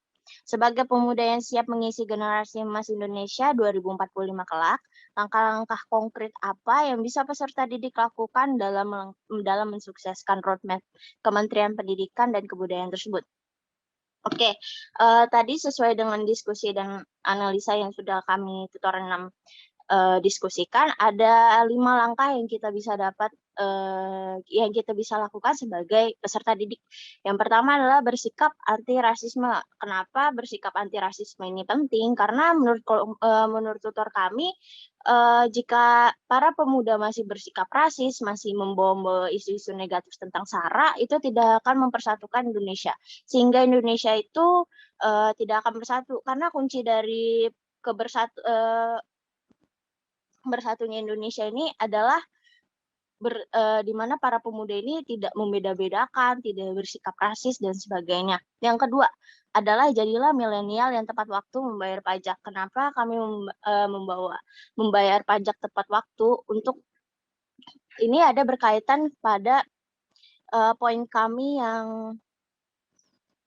Sebagai pemuda yang siap mengisi generasi emas Indonesia 2045 kelak, langkah-langkah konkret apa yang bisa peserta didik lakukan dalam mensukseskan roadmap Kementerian Pendidikan dan Kebudayaan tersebut? Oke, tadi sesuai dengan diskusi dan analisa yang sudah kami tutor 6 diskusikan, ada 5 langkah yang kita bisa lakukan sebagai peserta didik. Yang pertama adalah bersikap anti rasisme. Kenapa bersikap anti rasisme ini penting? Karena menurut tutor kami, jika para pemuda masih bersikap rasis, masih membawa isu-isu negatif tentang SARA, itu tidak akan mempersatukan Indonesia. Sehingga Indonesia itu tidak akan bersatu. Karena kunci dari bersatunya Indonesia ini adalah di mana para pemuda ini tidak membeda-bedakan, tidak bersikap rasis dan sebagainya. Yang kedua adalah jadilah milenial yang tepat waktu membayar pajak. Kenapa kami membayar pajak tepat waktu? Untuk ini ada berkaitan pada poin kami yang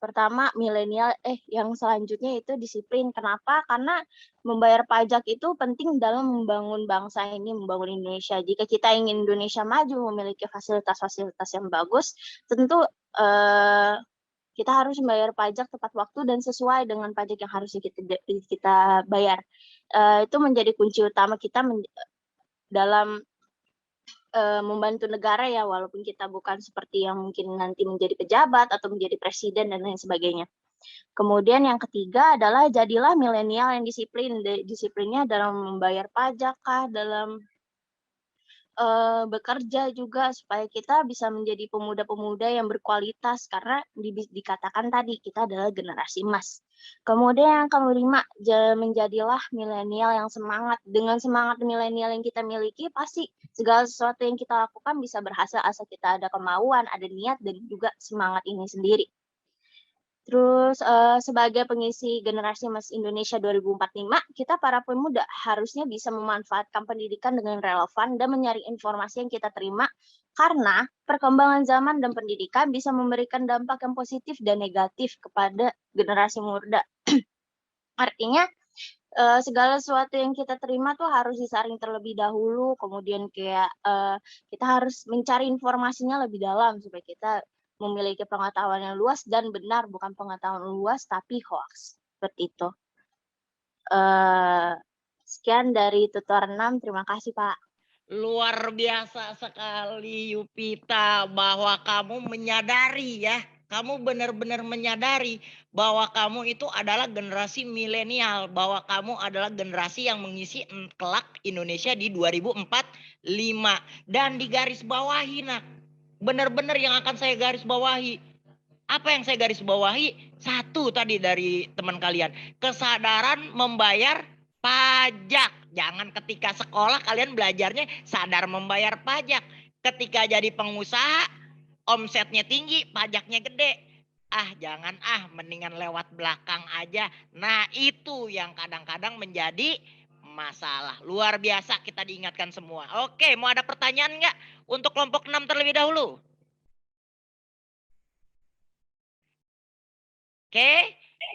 pertama milenial, yang selanjutnya itu disiplin. Kenapa? Karena membayar pajak itu penting dalam membangun bangsa ini, membangun Indonesia. Jika kita ingin Indonesia maju, memiliki fasilitas-fasilitas yang bagus, tentu kita harus membayar pajak tepat waktu dan sesuai dengan pajak yang harus kita bayar. Itu menjadi kunci utama kita dalam membantu negara ya, walaupun kita bukan seperti yang mungkin nanti menjadi pejabat atau menjadi presiden dan lain sebagainya. Kemudian yang ketiga adalah jadilah milenial yang disiplin. Disiplinnya dalam membayar pajak kah, dalam bekerja juga, supaya kita bisa menjadi pemuda-pemuda yang berkualitas, karena dikatakan tadi kita adalah generasi emas. Kemudian yang kelima, menjadilah milenial yang semangat. Dengan semangat milenial yang kita miliki, pasti segala sesuatu yang kita lakukan bisa berhasil asal kita ada kemauan, ada niat, dan juga semangat ini sendiri. Terus sebagai pengisi generasi emas Indonesia 2045, kita para pemuda harusnya bisa memanfaatkan pendidikan dengan relevan dan menyaring informasi yang kita terima, karena perkembangan zaman dan pendidikan bisa memberikan dampak yang positif dan negatif kepada generasi muda. Artinya segala sesuatu yang kita terima tuh harus disaring terlebih dahulu, kemudian kayak kita harus mencari informasinya lebih dalam supaya kita memiliki pengetahuan yang luas dan benar, bukan pengetahuan luas tapi hoax. Seperti itu. Sekian dari tutor 6. Terima kasih, Pak. Luar biasa sekali Yupita, bahwa kamu menyadari ya, kamu benar-benar menyadari bahwa kamu itu adalah generasi milenial, bahwa kamu adalah generasi yang mengisi kelak Indonesia di 2045. Dan di garis bawahi, nak, benar-benar yang akan saya garis bawahi. Apa yang saya garis bawahi? Satu tadi dari teman kalian, kesadaran membayar pajak. Jangan ketika sekolah kalian belajarnya sadar membayar pajak. Ketika jadi pengusaha, omsetnya tinggi, pajaknya gede. Jangan mendingan lewat belakang aja. Nah, itu yang kadang-kadang menjadi masalah. Luar biasa, kita diingatkan semua. Oke, mau ada pertanyaan nggak untuk kelompok 6 terlebih dahulu? Oke.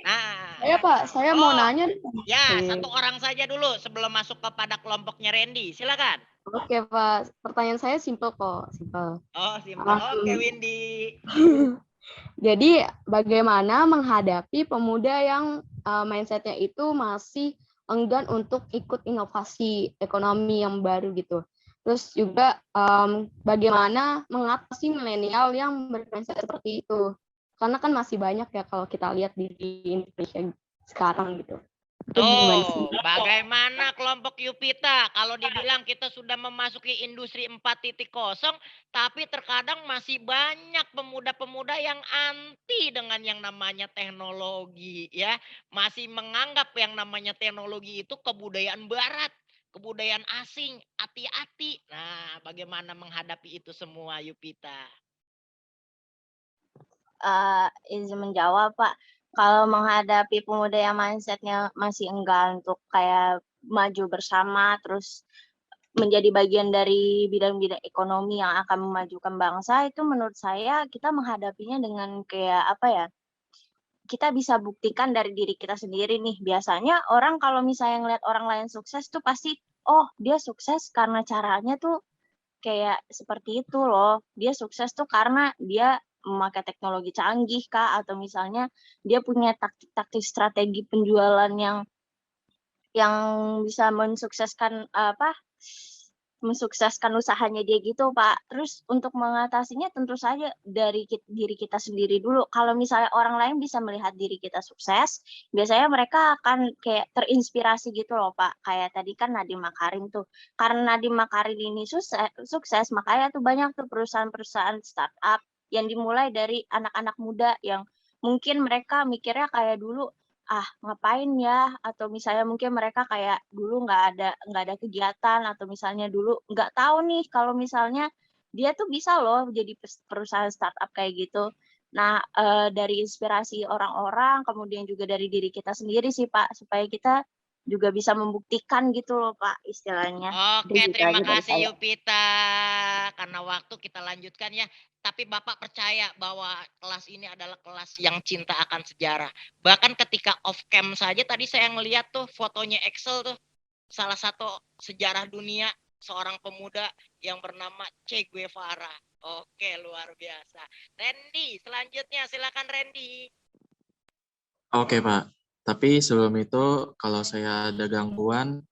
Nah, Pak, saya mau nanya. Ya, satu orang saja dulu sebelum masuk kepada kelompoknya Randy. Silakan. Oke, Pak. Pertanyaan saya simpel kok, simpel. Oh, simpel. Oke, Windy. Jadi, bagaimana menghadapi pemuda yang mindset-nya itu masih enggan untuk ikut inovasi ekonomi yang baru gitu. Terus juga bagaimana mengatasi milenial yang bermindset seperti itu. Karena kan masih banyak ya kalau kita lihat di Indonesia sekarang gitu. Tuh, bagaimana kelompok Yupita kalau dibilang kita sudah memasuki industri 4.0, tapi terkadang masih banyak pemuda-pemuda yang anti dengan yang namanya teknologi ya, masih menganggap yang namanya teknologi itu kebudayaan barat, kebudayaan asing, hati-hati. Nah, bagaimana menghadapi itu semua Yupita? Izin menjawab, Pak. Kalau menghadapi pemuda yang mindsetnya masih enggan untuk kayak maju bersama, terus menjadi bagian dari bidang-bidang ekonomi yang akan memajukan bangsa, itu menurut saya kita menghadapinya dengan kayak apa ya, kita bisa buktikan dari diri kita sendiri nih. Biasanya orang kalau misalnya ngeliat orang lain sukses tuh pasti, oh dia sukses karena caranya tuh kayak seperti itu loh. Dia sukses tuh karena dia memakai teknologi canggih kah, atau misalnya dia punya taktik-taktik strategi penjualan yang bisa mensukseskan usahanya dia gitu, Pak. Terus untuk mengatasinya tentu saja dari diri kita sendiri dulu. Kalau misalnya orang lain bisa melihat diri kita sukses, biasanya mereka akan kayak terinspirasi gitu loh, Pak. Kayak tadi kan Nadiem Makarim tuh. Karena Nadiem Makarim ini sukses, makanya tuh banyak tuh perusahaan-perusahaan startup yang dimulai dari anak-anak muda yang mungkin mereka mikirnya kayak dulu, ngapain ya, atau misalnya mungkin mereka kayak dulu nggak ada kegiatan, atau misalnya dulu nggak tahu nih kalau misalnya dia tuh bisa loh jadi perusahaan startup kayak gitu. Nah, dari inspirasi orang-orang, kemudian juga dari diri kita sendiri sih Pak, supaya kita juga bisa membuktikan gitu loh Pak, istilahnya. Oke, Gitu terima aja dari kasih saya. Yupita. Karena waktu kita lanjutkan ya. Tapi Bapak percaya bahwa kelas ini adalah kelas yang cinta akan sejarah. Bahkan ketika off cam saja tadi saya ngeliat tuh fotonya Excel tuh. Salah satu sejarah dunia seorang pemuda yang bernama Che Guevara. Oke, luar biasa. Randy, selanjutnya silakan Randy. Oke, Pak. Tapi sebelum itu, kalau saya ada gangguan,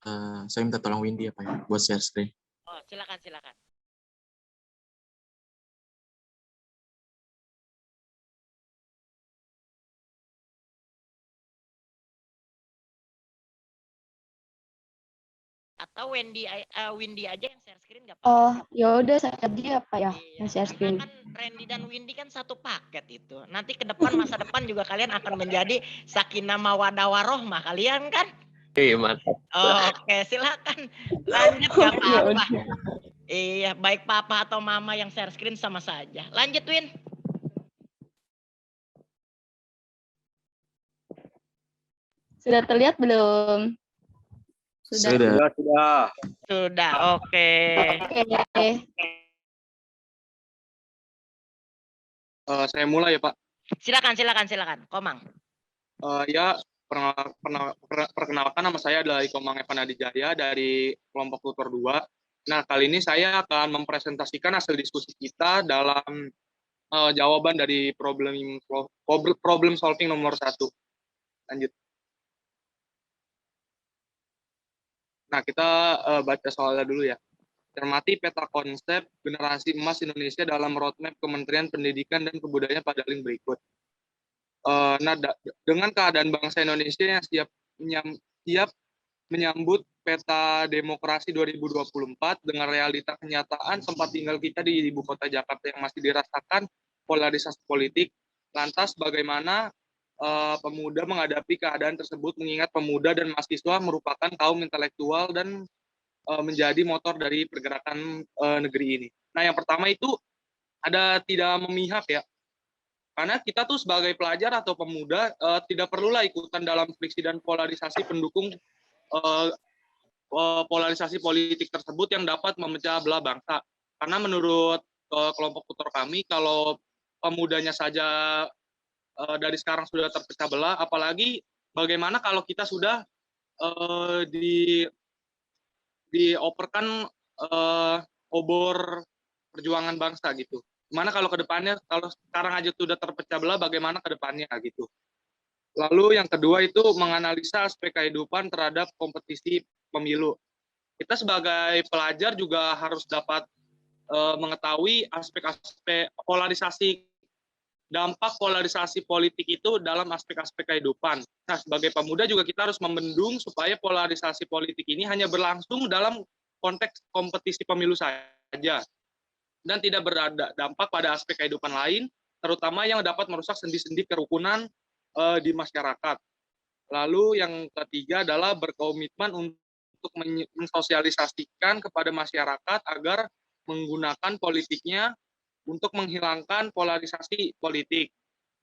saya minta tolong Windy ya, Pak, ya, buat share screen. Oh, silakan, silakan. Atau Windy aja yang share screen nggak apa-apa. Oh, ya udah saya aja apa ya yang share screen. Kan Randy dan Windy kan satu paket itu. Nanti ke depan masa depan juga kalian akan menjadi sakinah mawaddah warohmah kalian kan? Iya, mantap. Oke, silakan lanjut nggak apa-apa. Iya, baik papa atau mama yang share screen sama saja. Lanjut Win. Sudah terlihat belum? Sudah, oke. Saya mulai ya Pak. Silakan, Komang. Ya, perkenalkan nama saya adalah Komang Evan Adijaya dari kelompok tutor 2. Nah, kali ini saya akan mempresentasikan hasil diskusi kita dalam jawaban dari problem solving nomor 1. Lanjut. Nah, kita baca soalnya dulu ya. Cermati peta konsep generasi emas Indonesia dalam roadmap Kementerian Pendidikan dan Kebudayaan pada link berikut. Dengan keadaan bangsa Indonesia yang siap menyambut peta demokrasi 2024 dengan realita kenyataan tempat tinggal kita di ibu kota Jakarta yang masih dirasakan polarisasi politik, lantas bagaimana pemuda menghadapi keadaan tersebut, mengingat pemuda dan mahasiswa merupakan kaum intelektual dan menjadi motor dari pergerakan negeri ini. Nah, yang pertama itu ada tidak memihak ya, karena kita tuh sebagai pelajar atau pemuda tidak perlulah ikutan dalam friksi dan polarisasi pendukung polarisasi politik tersebut yang dapat memecah belah bangsa. Karena menurut kelompok tutor kami, kalau pemudanya saja dari sekarang sudah terpecah belah, apalagi bagaimana kalau kita sudah dioperkan obor perjuangan bangsa gitu. Gimana kalau ke depannya, kalau sekarang aja sudah terpecah belah, bagaimana ke depannya gitu. Lalu yang kedua itu menganalisa aspek kehidupan terhadap kompetisi pemilu. Kita sebagai pelajar juga harus dapat mengetahui aspek-aspek polarisasi dampak polarisasi politik itu dalam aspek-aspek kehidupan. Nah, sebagai pemuda juga kita harus membendung supaya polarisasi politik ini hanya berlangsung dalam konteks kompetisi pemilu saja dan tidak berdampak pada aspek kehidupan lain, terutama yang dapat merusak sendi-sendi kerukunan di masyarakat. Lalu yang ketiga adalah berkomitmen untuk mensosialisasikan kepada masyarakat agar menggunakan politiknya untuk menghilangkan polarisasi politik.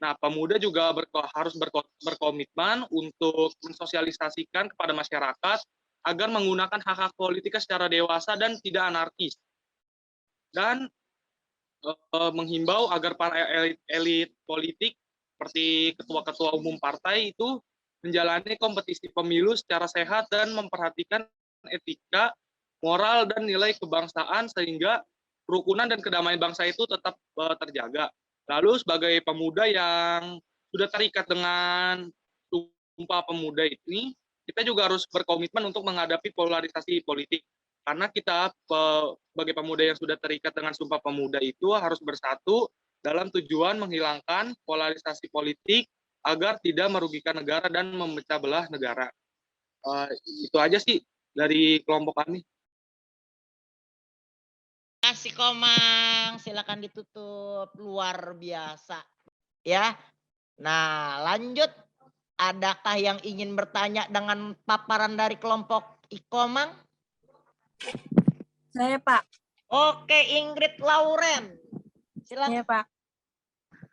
Nah, pemuda juga harus berkomitmen untuk mensosialisasikan kepada masyarakat agar menggunakan hak-hak politiknya secara dewasa dan tidak anarkis. Dan menghimbau agar para elit politik seperti ketua-ketua umum partai itu menjalani kompetisi pemilu secara sehat dan memperhatikan etika, moral, dan nilai kebangsaan sehingga kerukunan dan kedamaian bangsa itu tetap terjaga. Lalu sebagai pemuda yang sudah terikat dengan Sumpah Pemuda ini, kita juga harus berkomitmen untuk menghadapi polarisasi politik. Karena kita sebagai pemuda yang sudah terikat dengan Sumpah Pemuda itu harus bersatu dalam tujuan menghilangkan polarisasi politik agar tidak merugikan negara dan memecah belah negara. Itu aja sih dari kelompok kami. Kasih Komang, silakan ditutup. Luar biasa. Ya. Nah, lanjut. Adakah yang ingin bertanya dengan paparan dari kelompok Ikomang? Saya, Pak. Oke, Ingrid Lauren. Silakan. Saya, Pak.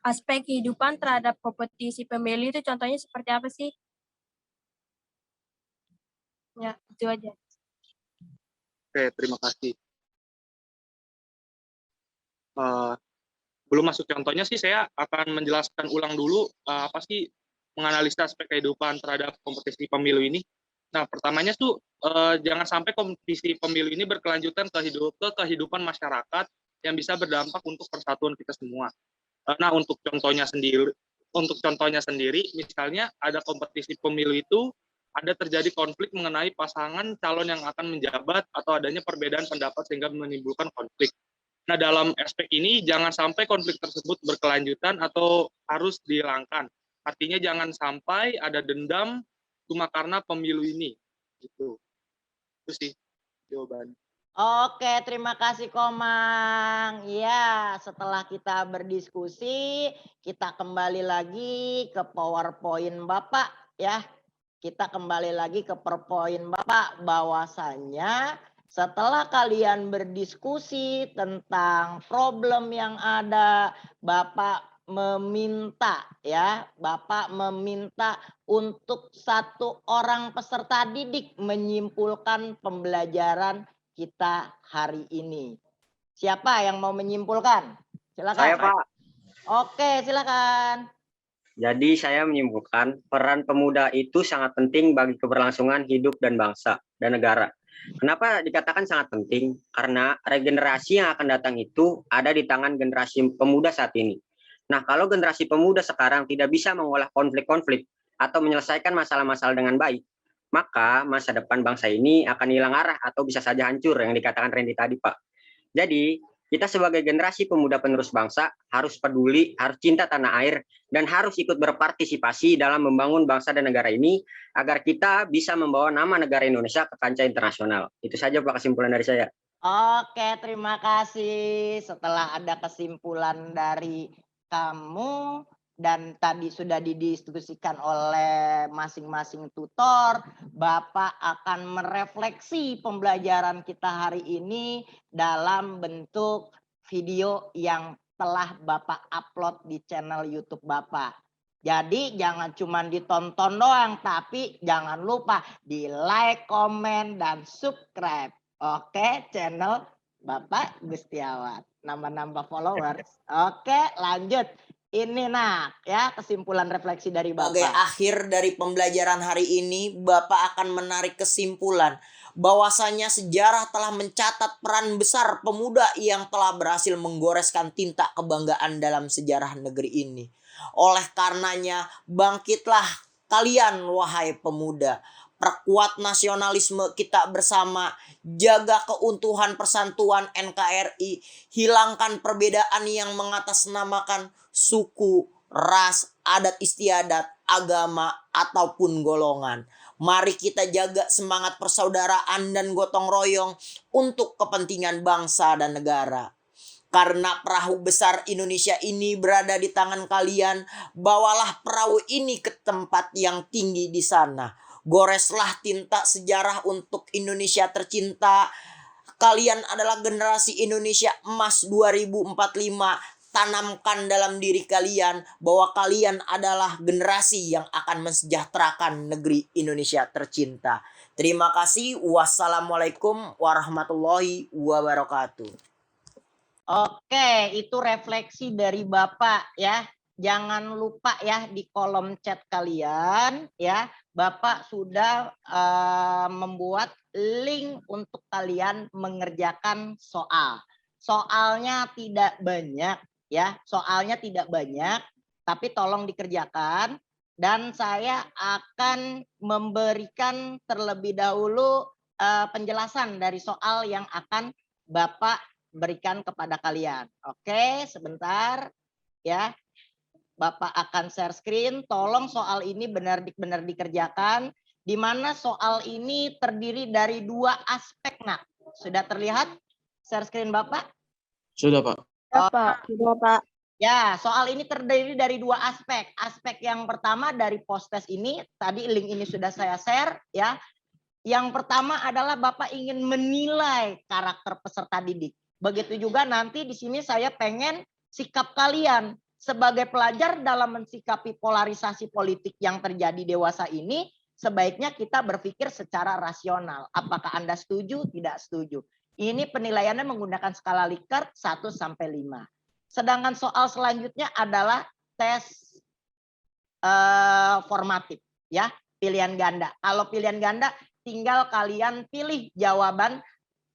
Aspek kehidupan terhadap kompetisi pemilu itu contohnya seperti apa sih? Ya, itu aja. Oke, terima kasih. Belum masuk contohnya sih, saya akan menjelaskan ulang dulu apa sih menganalisa aspek kehidupan terhadap kompetisi pemilu ini. Nah, pertamanya tuh jangan sampai kompetisi pemilu ini berkelanjutan ke kehidupan masyarakat yang bisa berdampak untuk persatuan kita semua. Nah, untuk contohnya sendiri, misalnya ada kompetisi pemilu itu ada terjadi konflik mengenai pasangan calon yang akan menjabat atau adanya perbedaan pendapat sehingga menimbulkan konflik. Nah, dalam aspek ini jangan sampai konflik tersebut berkelanjutan atau harus dihilangkan. Artinya jangan sampai ada dendam cuma karena pemilu ini. Gitu. Itu sih jawabannya. Oke, terima kasih Komang. Ya, setelah kita berdiskusi, kita kembali lagi ke PowerPoint Bapak ya. Kita kembali lagi ke PowerPoint Bapak bahwasannya setelah kalian berdiskusi tentang problem yang ada, Bapak meminta untuk satu orang peserta didik menyimpulkan pembelajaran kita hari ini. Siapa yang mau menyimpulkan? Silakan. Saya, Pak. Oke, silakan. Jadi saya menyimpulkan peran pemuda itu sangat penting bagi keberlangsungan hidup dan bangsa dan negara. Kenapa dikatakan sangat penting? Karena regenerasi yang akan datang itu ada di tangan generasi pemuda saat ini. Nah, kalau generasi pemuda sekarang tidak bisa mengolah konflik-konflik atau menyelesaikan masalah-masalah dengan baik, maka masa depan bangsa ini akan hilang arah atau bisa saja hancur yang dikatakan Randy tadi, Pak. Jadi, kita sebagai generasi pemuda penerus bangsa harus peduli, harus cinta tanah air, dan harus ikut berpartisipasi dalam membangun bangsa dan negara ini agar kita bisa membawa nama negara Indonesia ke kancah internasional. Itu saja Pak kesimpulan dari saya. Oke, terima kasih. Setelah ada kesimpulan dari kamu dan tadi sudah didiskusikan oleh masing-masing tutor, Bapak akan merefleksi pembelajaran kita hari ini dalam bentuk video yang telah Bapak upload di channel YouTube Bapak. Jadi jangan cuma ditonton doang, tapi jangan lupa di like, komen, dan subscribe. Oke, channel Bapak Gustiawan. Nambah-nambah followers. Oke, lanjut. Ini nak ya kesimpulan refleksi dari Bapak. Sebagai akhir dari pembelajaran hari ini, Bapak akan menarik kesimpulan bahwasanya sejarah telah mencatat peran besar pemuda yang telah berhasil menggoreskan tinta kebanggaan dalam sejarah negeri ini. Oleh karenanya, bangkitlah kalian wahai pemuda. perkuat nasionalisme kita bersama, jaga keutuhan persatuan NKRI, hilangkan perbedaan yang mengatasnamakan suku, ras, adat istiadat, agama, ataupun golongan. Mari kita jaga semangat persaudaraan dan gotong royong untuk kepentingan bangsa dan negara. Karena perahu besar Indonesia ini berada di tangan kalian, bawalah perahu ini ke tempat yang tinggi di sana. Goreslah tinta sejarah untuk Indonesia tercinta. Kalian adalah generasi Indonesia emas 2045. Tanamkan dalam diri kalian bahwa kalian adalah generasi yang akan mensejahterakan negeri Indonesia tercinta. Terima kasih. Wassalamualaikum warahmatullahi wabarakatuh. Oke, itu refleksi dari Bapak ya. Jangan lupa ya di kolom chat kalian ya, Bapak sudah membuat link untuk kalian mengerjakan soal. Soalnya tidak banyak ya, soalnya tidak banyak, tapi tolong dikerjakan. Dan saya akan memberikan terlebih dahulu penjelasan dari soal yang akan Bapak berikan kepada kalian. Oke, sebentar ya. Bapak akan share screen. Tolong soal ini benar-benar dikerjakan. Di mana soal ini terdiri dari 2 aspek, nak. Sudah terlihat share screen Bapak? Sudah, Pak. Sudah, Pak. Ya, soal ini terdiri dari 2 aspek. Aspek yang pertama dari post-test ini, tadi link ini sudah saya share ya. Yang pertama adalah Bapak ingin menilai karakter peserta didik. Begitu juga nanti di sini saya pengen sikap kalian sebagai pelajar dalam mensikapi polarisasi politik yang terjadi dewasa ini, sebaiknya kita berpikir secara rasional. Apakah Anda setuju, tidak setuju? Ini penilaiannya menggunakan skala Likert 1 sampai 5. Sedangkan soal selanjutnya adalah tes formatif ya, pilihan ganda. Kalau pilihan ganda tinggal kalian pilih jawaban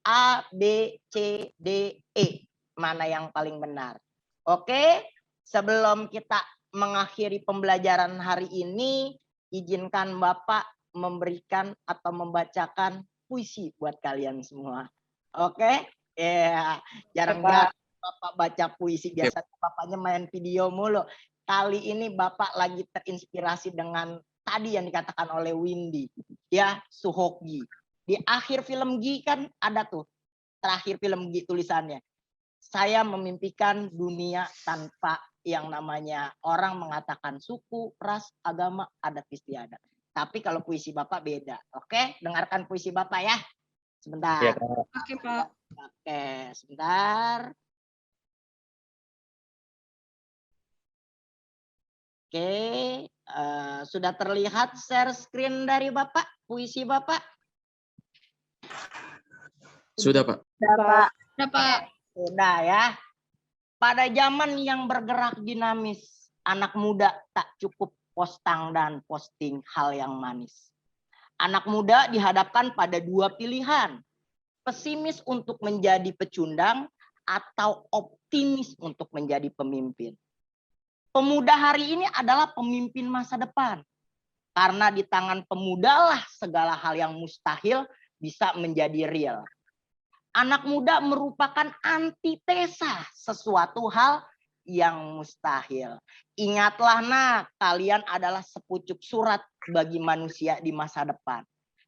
A, B, C, D, E. Mana yang paling benar. Oke, sebelum kita mengakhiri pembelajaran hari ini, izinkan Bapak memberikan atau membacakan puisi buat kalian semua. Oke? Ya, jarang-jarang Bapak baca puisi. Biasanya Bapaknya main video mulu. Kali ini Bapak lagi terinspirasi dengan tadi yang dikatakan oleh Windy. Ya, Suhokgi. Di akhir film Gi kan ada tuh, terakhir film Gi tulisannya. Saya memimpikan dunia tanpa yang namanya orang mengatakan suku, ras, agama, adat istiadat. Tapi kalau puisi Bapak beda. Oke, dengarkan puisi Bapak ya. Sebentar. Ya, Pak. Oke, Pak. Oke, sebentar. Oke, sudah terlihat share screen dari Bapak, puisi Bapak? Sudah, Pak. Sudah, Pak. Sudah ya. Pada zaman yang bergerak dinamis, anak muda tak cukup postang dan posting hal yang manis. Anak muda dihadapkan pada 2 pilihan. Pesimis untuk menjadi pecundang atau optimis untuk menjadi pemimpin. Pemuda hari ini adalah pemimpin masa depan. Karena di tangan pemudalah segala hal yang mustahil bisa menjadi real. Anak muda merupakan antitesa sesuatu hal yang mustahil. Ingatlah nak, kalian adalah sepucuk surat bagi manusia di masa depan.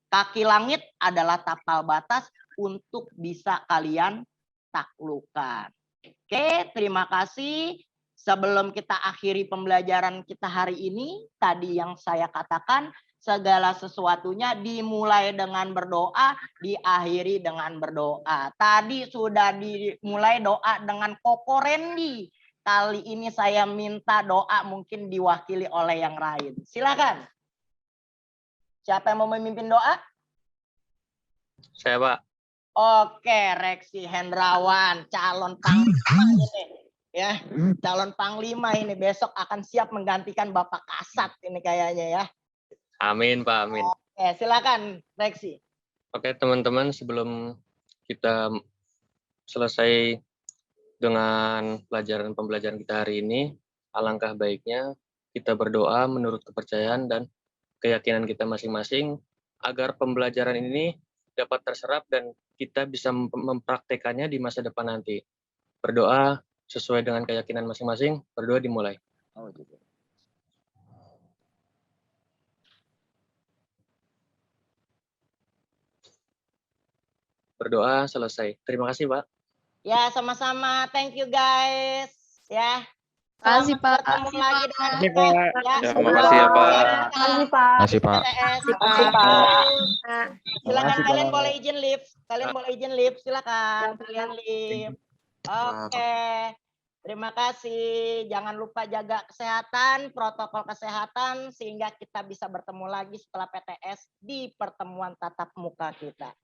Kaki langit adalah tapal batas untuk bisa kalian taklukkan. Oke, terima kasih. Sebelum kita akhiri pembelajaran kita hari ini, tadi yang saya katakan, segala sesuatunya dimulai dengan berdoa, diakhiri dengan berdoa. Tadi sudah dimulai doa dengan Koko Randy. Kali ini saya minta doa mungkin diwakili oleh yang lain. Silakan. Siapa yang mau memimpin doa? Saya, Pak. Oke, Reksi Hendrawan, calon panglima ini. Ya, calon panglima ini besok akan siap menggantikan Bapak Kasat ini kayaknya ya. Amin, Pak. Amin. Oke, silakan Reksi. Oke, teman-teman, sebelum kita selesai dengan pembelajaran kita hari ini, alangkah baiknya kita berdoa menurut kepercayaan dan keyakinan kita masing-masing agar pembelajaran ini dapat terserap dan kita bisa mempraktekannya di masa depan nanti. Berdoa sesuai dengan keyakinan masing-masing. Berdoa dimulai. Berdoa selesai. Terima kasih, Pak. Ya, sama-sama. Thank you guys. Ya. Makasih, Selamat Pak. bertemu lagi dengan Makasih, kita. Pak. Ya, Ya, semua. makasih ya, Pak. Makasih, Pak. Makasih, Pak. PTS. Makasih, Pak. Silakan Makasih, kalian Pak. boleh izin live. Kalian boleh izin live. Silakan kalian live. Oke. Terima kasih. Jangan lupa jaga kesehatan, protokol kesehatan sehingga kita bisa bertemu lagi setelah PTS di pertemuan tatap muka kita.